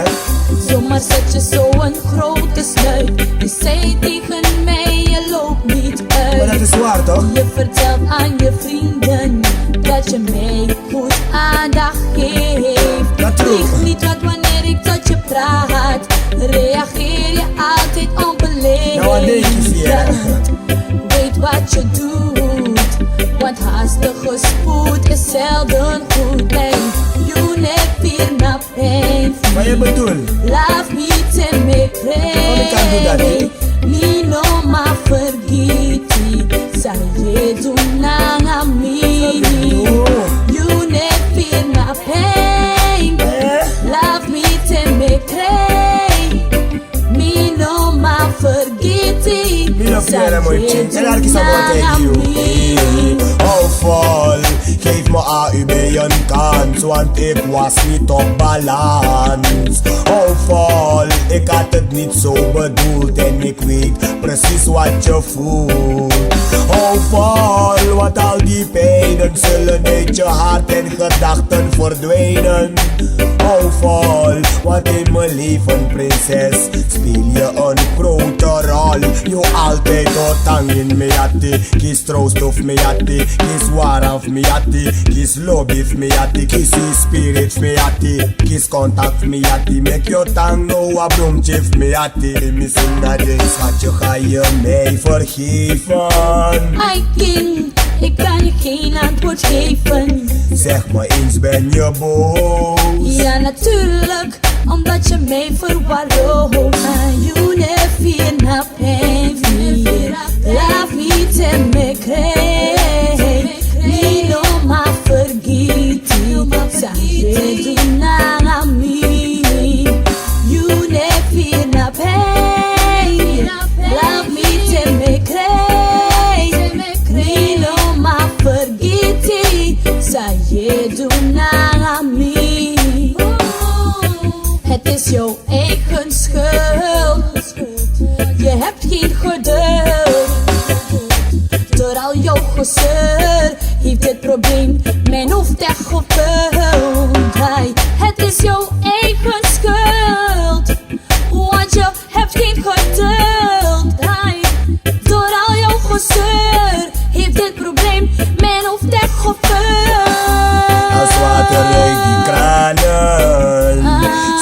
Zomaar zet je zo een grote snuit. Je zei tegen mij, je loopt niet uit. Maar dat is waar, toch? Je vertelt aan je vrienden dat je mij goed aandacht geeft. Lieg niet, want wanneer ik tot je praat, reageer je altijd onbeleefd. Nou, wat denk je, weet wat je doet, want haastige spoed is zelden goed. Nee, you never na pijn. Maar je bedoelt? Love me te me crei. Mi no ma forgiti, sai dunang ami. You never na pain. Love me te me crei. Mi no ma forgiti, sai dunang ami. Oh vol, geef me AUB een kans, want ik was niet op balans. Oh vol, ik had het niet zo bedoeld en ik weet precies wat je voelt. Oh vol, want al die pijnen zullen uit je hart en gedachten verdwijnen. Oh vol, want in mijn leven prinses speel je een grote rol. Je altijd otang in me atti, kies troost of me atti, kies warmth me atti, kies love if me atti, kies spirit me atti, kies contact me atti, make your tongue know a bloemtje me atti. Misschien dat eens schatje, ga je mij vergeven? Ai kind, ik kan je geen antwoord geven. Zeg me eens, ben je boos? Ja natuurlijk, omdat je mij verwaarloost. You never na pijn. Love me te me crei. Mi no ma forgiti, sai dunang ami. You never na pijn. Love me te me crei. Mi no ma forgiti, sai dunang ami. Het is jouw eigen schuld. Je hebt geen geduld. Door al jouw gezeur heeft dit probleem mijn hoofd echt gevuld. Het is jouw eigen schuld, want je hebt geen geduld. Door al jouw gezeur heeft dit probleem mijn hoofd echt gevuld. Als water uit die kranen,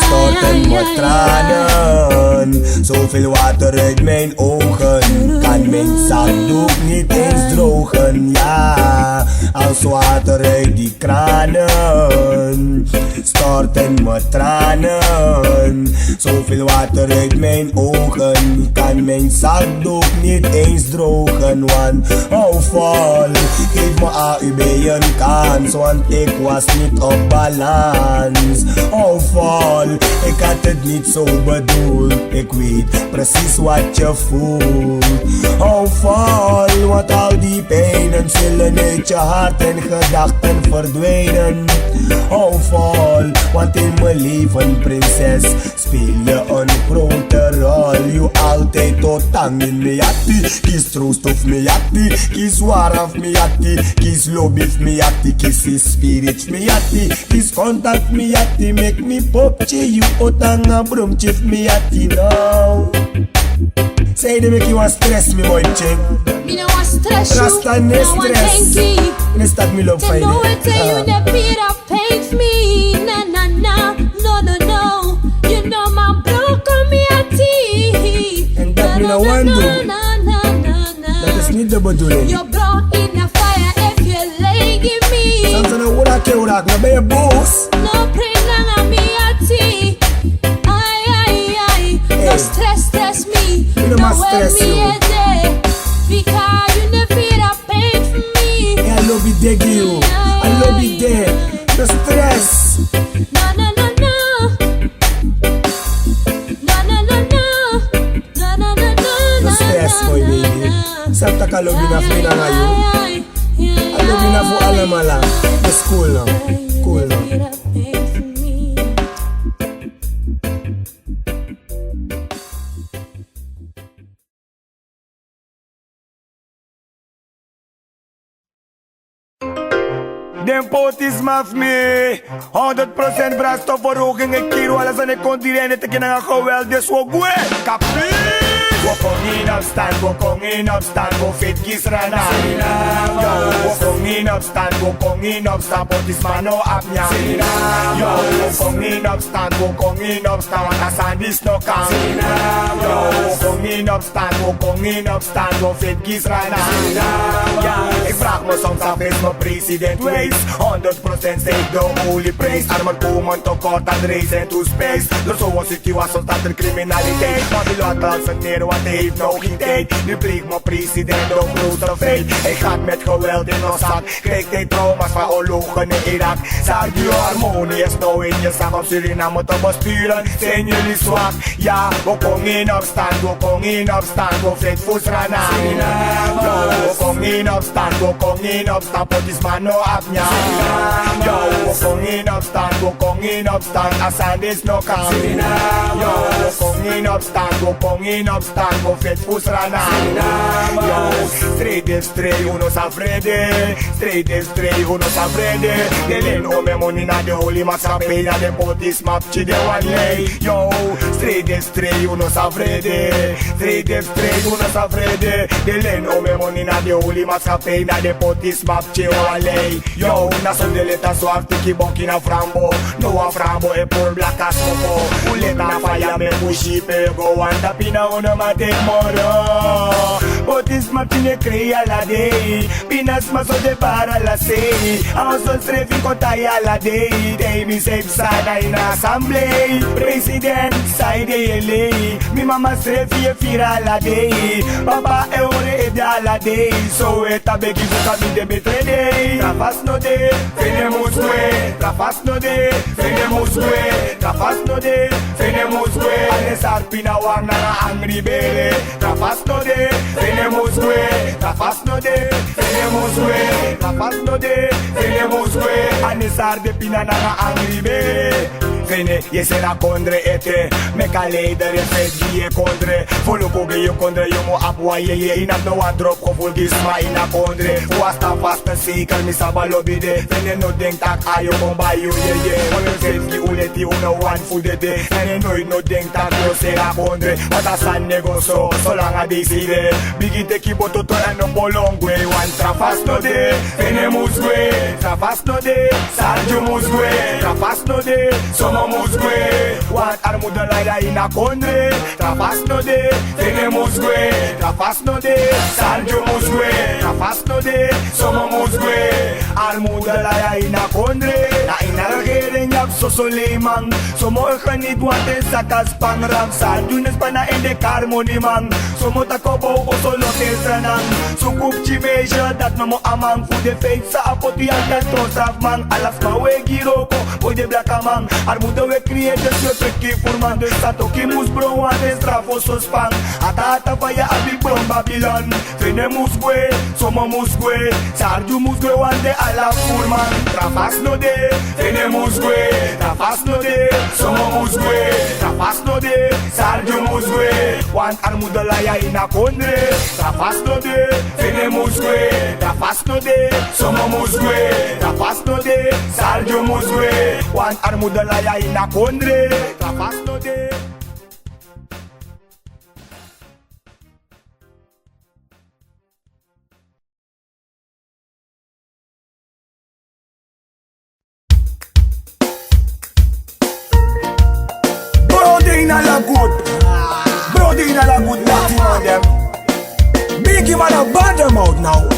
storten mijn tranen. Zoveel water uit mijn ogen, kan mijn zakdoek niet eens drogen. Ja, als water uit die kranen, storten mijn tranen. Zoveel water uit mijn ogen, kan mijn zakdoek niet eens drogen. een one. Oh fall, geef me AUB een kans, want ik was niet op balans. Oh fall, ik had het niet zo bedoeld, ik weet precies wat je voelt. Oh fall, want al die pijnen zullen uit je hart en gedachten verdwijnen. Oh fall, want in mijn leven prinses speel je een grote rol. Je altijd tot tang in me yatti, kies troost of me yatti, kies war of me yatti, kies lobby of me yatti, kies spirit me yatti, kies contact me yatti, make me pop che you otanga brum chief me yatti now. Say they make you want stress me boy chick. Me no want stress you, Rasta ne no want stress. hanky. Let's start me love They fight know it, say you the beat up pains me. Na na na, no no no. You know my bro come me a tea. And that me no want do. Na na na na. Dat is niet de bedoeling. Your bro in a fire if you lay give me. Soms aan hoe dat je raakt, maar ben je boos? No pray lang me a tea. Ay ay ay. No stress me. You No must when stress me you. a day. Because you never feel a pain for me. Hey, I love you, dig you. I love you, there. The stress. Na na na na. Na na na na. Na na na na. The stress, boy, baby. Sabta ka love you na fina ngayon. I love you na for alamala. It's cool now. Cool now. Den potis maf me 100% brandstofverhoging. Ik kiro alles en ik kon die rennen te kennen aan geweld. Dus we goe, kapie. We komen in opstand, we komen in opstand. We fit kies Sranan. Yo, we komen in opstand, we komen in opstand. Potis man no apnya. Yo, we komen in opstand, we komen in opstand. Want asandis no kan. Yo, we komen in opstand, we komen in opstand. We fit kies Sranan. Ja, ik vraag me soms af, is mijn president wees 100% steek de holy praise. Armen komen tekort aan race en to space. Door zo'n situatie ontstaat er criminaliteit. Want die laat transcenderen, want hij heeft nog geen tijd. Nu pleegt mijn president op grote feit. Hij gaat met geweld in ons zak. Krijgt hij trauma's van oorlogen in Irak. Zag je harmonie is nou in je zak. Om Suriname te besturen, zijn jullie zwak. Ja, we komen in opstand, we komen in opstand. We fit voor Sranan. Yo, we komen in opstand, we komen in opstand. Potis man no apnya. Yo, we komen in opstand, we komen in opstand. Asandis no kan. Yo, we komen in opstand, we komen in opstand. We fit voor Sranan. Yo, strijd is strijd, uno sa vrede. Strijd is strijd, uno sa vrede. De leen ome money na de holy maatschappij. Na de potis mapje de one lay. Yo, strijd is strijd, uno sa vrede. Strijd is strijd, uno sa vrede. De leen ome money na de holy maatschappij. Na de potis mapje one lay. Yo, na son de leta zwart tiki bonki na frambo. No a frambo e por black as coco. Uleta na fire me pushi pe go. Anda pina uno mate moro. Potis mapje crea la day. Pinas maso de para la sei. Aos son strefi kotaya la day. Day mi safe sada in assembly. President side ele. Mi mama strefi e fira la day. Papa e ore e da la day. So eta begi buka mi de betre day. Trafas no de, tenemos güey. Trafas no de, tenemos güey. Trafas no de, tenemos güey. Alesar pina wana na angry bele. Trafas no de, tenemos güey. Trafas no de, tenemos güey. Trafas no de, tenemos güey. Alesar de pina na angry bele. Vene, je Sranan Kondre ete. Meka leider en fedgie Kondre. Voluko ge je Kondre, je mo apwa ye. Inap no one drop, gevoel gisma ina Kondre. Wasta vast en zeker, mi saba lobby de. Vene no denk tak ayo kon bayo ye. Ono fedgie uleti uno one food de. Vene nooit no denk tak yo Sranan Kondre. Wata san negoso, zolang a decide. Bigi teki bototo en no bolongwe. Wan trafas no de, vene musgwe. Trafas no de, sarju musgwe. Trafas no de, somo musgwe. Wan armuda laida ina Kondre. Trafas no de, vene musgwe. Trafas no de, sarju musgwe. Trafas no de, somo musgwe. Armuda laida ina Kondre. Na ina regering yak so Soleiman. So morgen niet want in zakas pangram. Sardunes pana in de karmoni man. So mota kobo o so lote Sranan. So kupchi measure dat no mo amang. Fu de feit sa apoti al dat trosaf man. Alas ma we giroko o de blaka man. Armude we create we peki furman. De sato ki mus bro wan de Trafas so spang. Ata faya abi bron Babylon. Fene musgwe, somo musgwe. Sardu musgwe wan de ala furman. Trafas no de, fene musgwe. Trafas no de, somo musgwe. Trafas no de, sardu musgwe. Wan armude laya ina Kondre. Trafas no de, fene musgwe. Trafas no de, somo musgwe. Trafas no de, sardu musgwe. Wan armude laya ina Kondre. Trafas no de. Brody na good, Brody na good, nothing on them. Biggie man a bad them out now.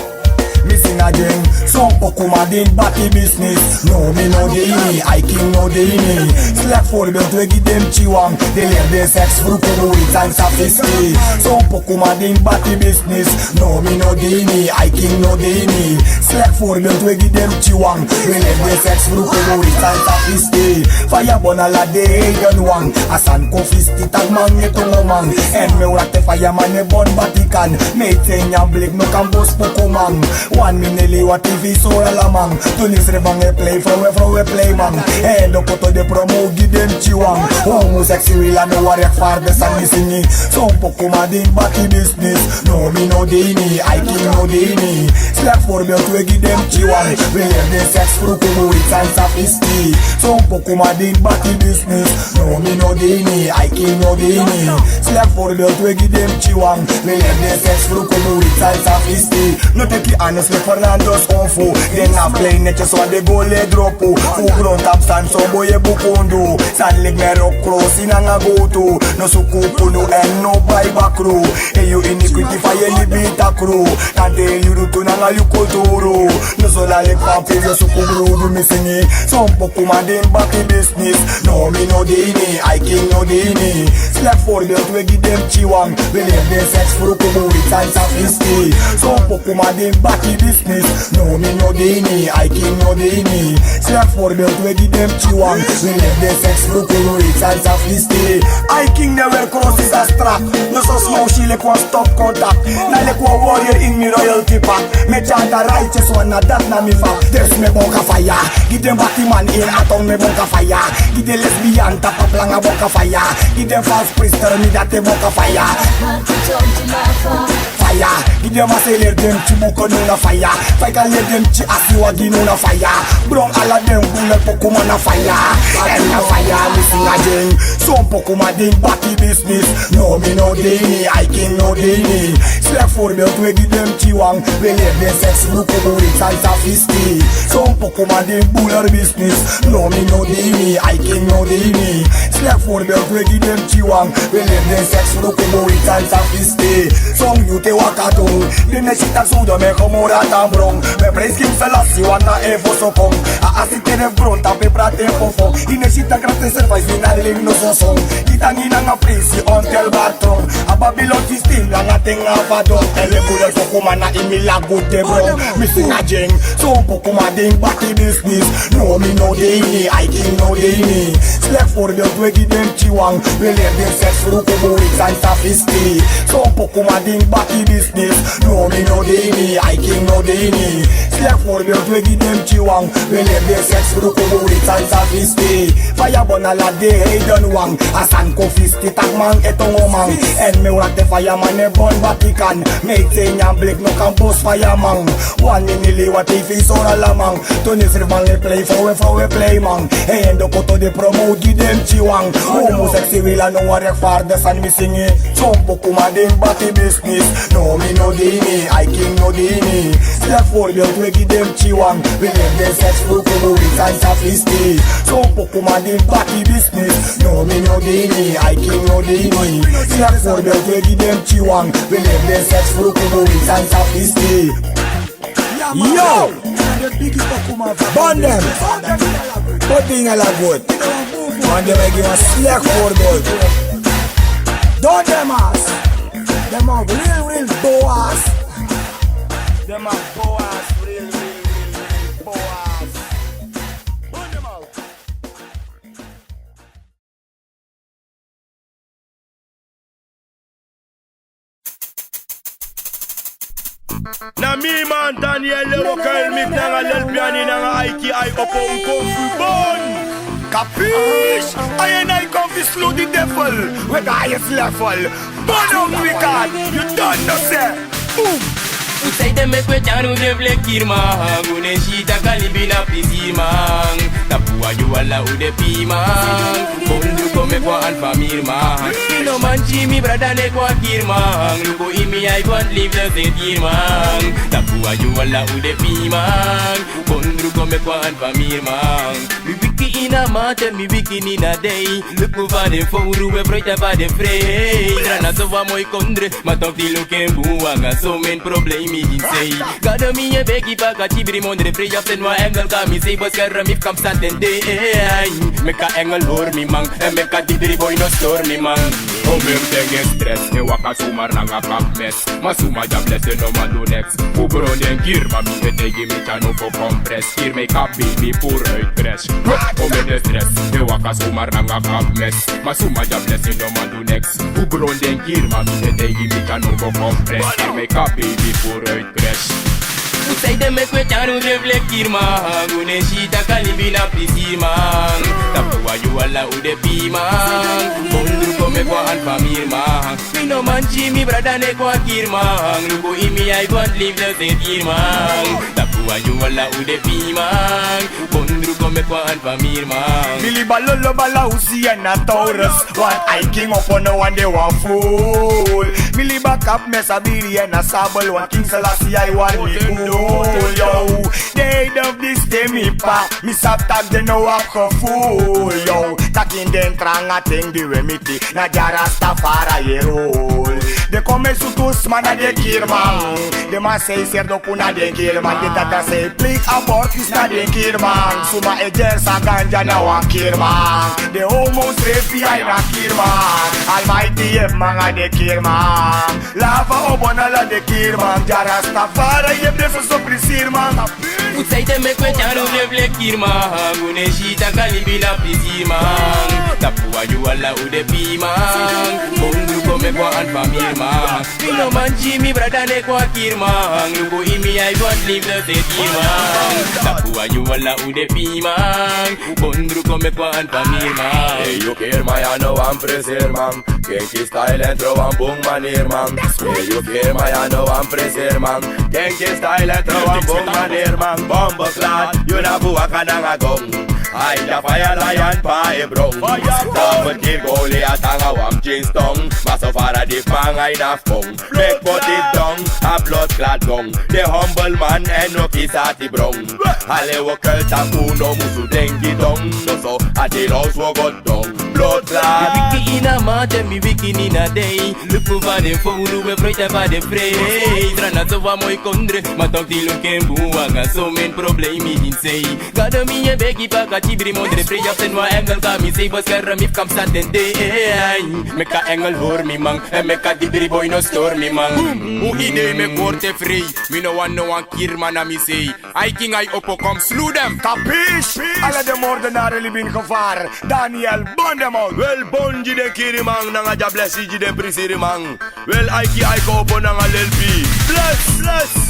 Missing a gem, some Poku Man din batty business. No me no de ini, I king no de ini. Slack for the belt we give them chiwang. They leave their sex fruit to it and sophisticated. Some Poku Man din batty business. No me no de ini, I king no de ini. Slack for the belt we give them chiwang. They leave their sex fruit to it and sophisticated. Fire bona la de hagen wang. Asan kofisti tag man etong omang. And me urate fire man e bon batikan. Me tenya blik no kan boss Poku Man. 1 minute wat TV so alamang. Tunis revang e play from we play man. E do poto de promo give them chiwang. Homo sexy wila no warrior far the sun missing. So Poku Man din batty business. No me no de ini, I king no de ini. Slap for belt we give them chiwang. We have the sex for kumu it's and sophisticated. So Poku Man din batty business. No me no de ini, I king no de ini. Slap for belt we give them chiwang. We have the sex for kumu it's and sophisticated. No take it honestly Fernando's onfu. Then I play netjes so they go le dropu. Fu ground tap stand so boy e bukundu. San leg me rock cross in a go to. No sukupu no and no buy back crew. E you iniquity fire libita crew. Kante you to nanga you kulturu. No so la leg papi no sukubru do missing it. Some Poku Man din batty business. No me no de ini, I king no de ini. Slap for belt we give them chiwang. We leave them sex for kumu it's and sophisticated. Some Poku Man din batty business. No me no de ini, I king no de ini. Slap for belt we give them chiwang. We leave them sex for kumu it's and sophisticated. I king never crosses a strap. No so slow she like one stop contact. Na like one warrior in me royalty pack. Me chant a righteous one na that na me fact. There's me bonka fire. Give them batty man in atom me bonka fire. Give the lesbian tap up lang a bonka fire. Give them false priest tell me that they bonka fire. Fire. Give them a sailor them chibuko no na fire. Fight a let them chi asiwagi no na fire. Bron all of them bullet Poku Man na fire. And na fire listen again. Some Poku Man din batty business. No me no de ini, I king no de ini. Slap for belt we give them chiwang. We leave them sex luku it's and sophisticated. Some Poku Man din buller business. No me no de ini, I king no de ini. Slap for belt we give them chiwang. We leave them sex luku it's and sophisticated. Some you te wakatung. Din me shita sudo me como ratambrong. Me praise King Selassie wana evo sopong. A asite de bron tape prate fofong. Ine shita grate service vinaling no sosong. Kitangina nga prisi on tel batong. A Babylon system lang ating avadong. Elebula Poku Man na imilagot de bro. Missing a jeng. So Poku Man din batty business. No me no de ini, I king no de ini. Slap for belt we give them chiwang. We leave them sex for kumu it's and sophisticated. So Poku Man din batty business. No me no de ini, I king no de ini. Slap for belt we give them chiwang. We leave them sex for kumu it's and sophisticated. Fire bona la de hagen wang. Asan kofisti tag man etong omang. And me urate fireman e bon batikan. Make tenya blik no kan boss fireman. 1 minute wat TV so alamang. Tunis revang e play for we play man. And do koto de promo give them chiwang. Homo sexy wila no warrior far the sun missing it. Some Poku Man din batty business. No me no de ini, I king no de ini. Slap for belt we give them chiwang. We leave them sex for kumu it's and sophisticated. Some Poku Man din batty business. No me no de ini, I king no de ini. Slap for belt we give them chiwang. We leave them sex for kumu it's and sophisticated. Yo! Burn them. But Daniël are good. Want them give a slack voorbeeld. Don't them ass. Them are real boas. Them are boas, real boas. Burn them out. Na mi man Daniël le vocal mit nanga lel piani nanga aiki ai opo un konfu bon. Capiche? I and I come to slew the devil with the highest level. Burn out record. You don't know, sir. Boom. Usai de mek met janu de vlek Kir Man. Gune shita kalibi na plaisir man. Tapua you ala ude pi man. Kondu kome kwa an famir man. No manchi mi brada ne kwa Kir Man. Luku imi I want live the zetir man. Tapua you ala ude pi man. Kondu kome kwa an famir man. Mi wiki ina mate mi wiki ina day. Luku va de fouru we broita va de frey. Trana so va moi Kondre. Matok di luken buanga so men problem. Gada mi e beki pa ka tibri mondre free of ten wa engel ka mi say bos kar mi kam saten de me ka engel hor mi mang e me ka tibri boy no store mi mang o me tenge stress e waka sumar nanga kap mes masuma ja bless no man do next u bronden Kir ma mi e tegi mi chano fo compress Kir me ka baby pour uit crash o me de stress e waka sumar nanga kap mes masuma ja bless no man do next u bronden Kir ma mi e tegi mi chano fo compress Kir me ka baby pour uit crash. Usai de mek met janu de vlek Kir Man. Gune shita kalibi na plaisir man. Tapua you ala ude pi man. Kondu kome kwa an famir man. Mi no manchi mi brada ne kwa Kir Man. Luku imi I want live the zetir man. Tapua you ala ude pi man. Kondu kome kwa an famir man. Billy balolo bala usi and a Taurus. One I king up on the one they want fool. Billy back up mesabiri and a sable. One king Selassie I want me cool. Yo, they of this day me pa. Me sap tag they know up fool. Yo, taking den tranga ting di remiti. Na jara stafara ye roll. De come su tus mana de Kir Man. De man say serdo puna de Kir Man. De tata say plick abortus na de Kir Man. Suma ejer sa ganja na wa Kir Man. De homos refi ay na Kir Man. Almighty yep mga de Kir Man. Lava obona la de Kir Man. Jara stafara yep de so prisir man. Usai de mek met janu de vlek Kir Man. Gune shita kalibi na plaisir man. Tapua you ala ude pi man. Kondu kome kwa an famir man. Mi no manchi mi brada ne kwa Kir Man. Luku imi I want live the zetir man. Tapua you ala ude pi man. Kondu kome kwa an famir man. Hey you Kir Man ya no am presir man. Kenki style entro am bung manir man. Hey you Kir Man ya no am presir man. Kenki style entro am bung manir man. Bombo clad you na buwa kananga gong. Ay da fire lion pa e brong. Dapat Kir goli atanga wam Kingston. Maso fara di pangay na fong. Make put it down, a blood clad gong. The humble man and no kisati brong. Ale wakal tapuno musu dengi dong. No so ati los wo got dong. Blood clad. Wiki ina mate mi wiki nina day. Luku va de fouru we broita va de frey. Trana so va moi Kondre. Matok di luken buanga so men problemi din say. Gada mi e beki pa ka tibri mondre frey of ten wa engel ka mi say bos kar mi kam saten de. Meka engel hor mi mang. E meka tibri boy no store mi mang. Who ide me korte free. Me no one Kir Man a mi say. I king I oppo come slew them. Capiche? Alla de moordenaar libin gevaar. Daniël, burn them out. Well bonji de Kir Man nanga ja blessi ji de prisiri man. Well aiki aiko opo nanga lelpi. Bless.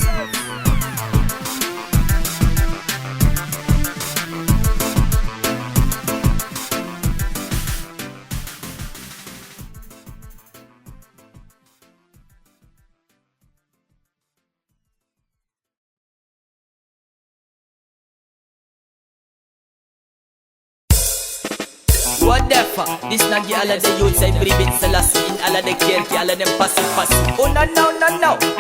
What the fuck? This nagi ala de youth say breathe Selassie in ala de kerki ala dem passi. Oh no.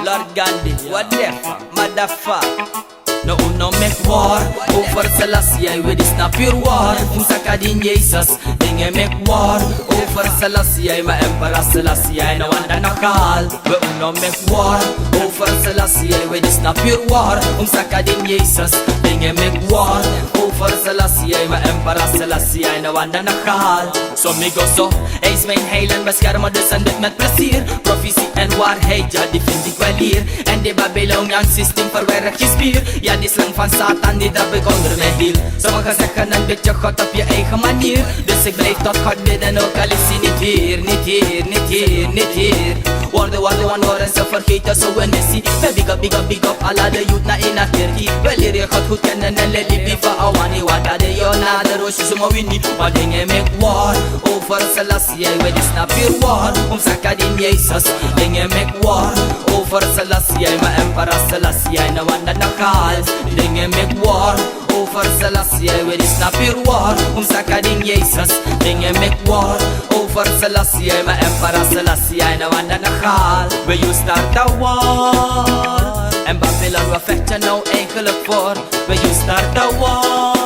Lord Ghandi. What the fuck? Motherfucker. No uno make war over Selassie with this na pure war. Musaka din Jesus. Dinge make war over Selassie. Ma emperor Selassie no wanda nakal. We uno make war over Selassie. Selassie, we dis na pure war. Saka din Jesus, dingen make war. Over Selassie, mijn emperor Selassie, na wanda nakahal. So mi go so, is mijn heilen beschermen, dus en dit met plezier. Profetie en waarheid, ja die vind ik wel hier. En de Babylonian systeem verwerkt je spier. Ja die slang van Satan, die drap ik onder mijn hiel. Sommigen zeggen een beetje God op je eigen manier. Dus ik blijf tot God bidden, ook al is hij niet hier, niet hier, niet hier, niet hier. Worden, one worden ze vergeten zo een missie. We big up, alla de youth na in a kerkie. We leren je God goed kennen en let liefie van awani. Wat dat de jou na de roosjes zo mooi niet. Maar dingen make war, over Selassie, we dis na pure war. Saka din Jesus, dingen make war, over Selassie, mijn emperor Selassie, na wanda nakal. Dingen make war, over Selassie, we dis na pure war. Saka din Jesus, dingen make war, over Selassie, mijn emperor Selassie, na wanda nakal. We you start a war, en Babylon we vechten nou eigenlijk voor. We you start a war,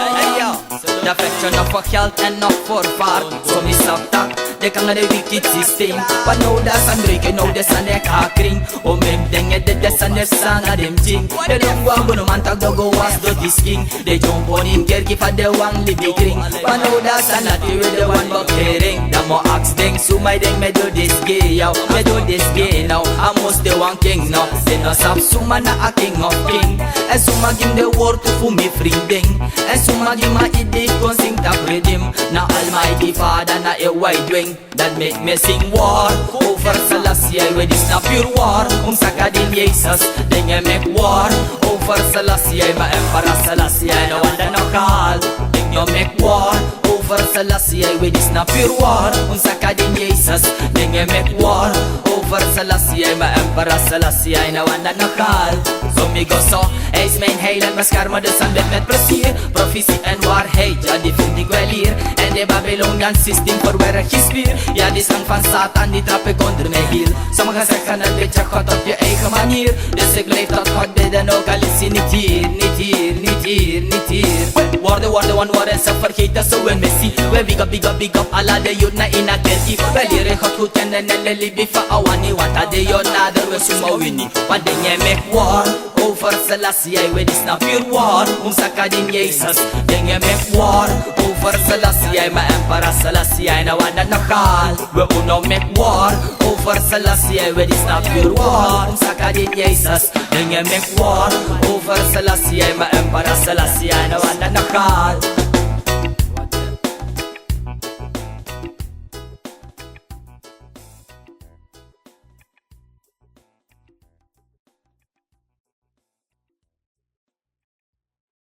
dat vechten nog voor geld en nog voor vaart. Zo is dat. De kan de wicked systeem. But no das and break, no das and ek hakring. O mem denge de das and the sang dem ting. De don't go bono man tak go was do this king. They jump on him kerki for the one libby ring. But no das and not with the one buck herring. Da mo ax ding so my ding me do this gay yo. Me do this gay now. I must the one king now. They no sap suma na a king of king. En suma give the word to for me vriending. En suma give my idee kon sing tap rhythm. Na almighty father na a wide wing. That make me sing war. Over Selassie, we dis na pure war. Saka din Jesus, dingen make war. Over Selassie, my emperor Selassie, no wanda no call. Dingen make war. Over Selassie, we dis na pure war. Saka din Jesus, dingen make war. Over Selassie, my emperor Selassie, no wanda no call. So mi go so, is mijn heilen beschermen, dus aan dit met plezier. Profetie en waarheid, ja die vind ik wel hier. En de Babylonian systeem verwerkt je spier. Ja die slang van Satan, die trap ik onder mijn hiel. Sommigen zeggen een beetje God op je eigen manier. Dus ik blijf tot God bidden, ook al is hij niet hier, niet hier, niet hier, niet hier. Worden, one worden ze vergeten, zo een missie. We big up, alla de youth na in a kerkie. We leren God goed kennen en lelijk van awani. Want dat de youth nader, we sumo winnie. Want dingen make war. Over Selassie, we dis na pure war. Saka din Jesus, dingen make war. Over Selassie, my emperor Selassie, na wanda nakal. We uno make war. Over Selassie, we dis na pure war. Saka din Jesus, dingen make war. Over Selassie, my emperor Selassie, na wanda nakal.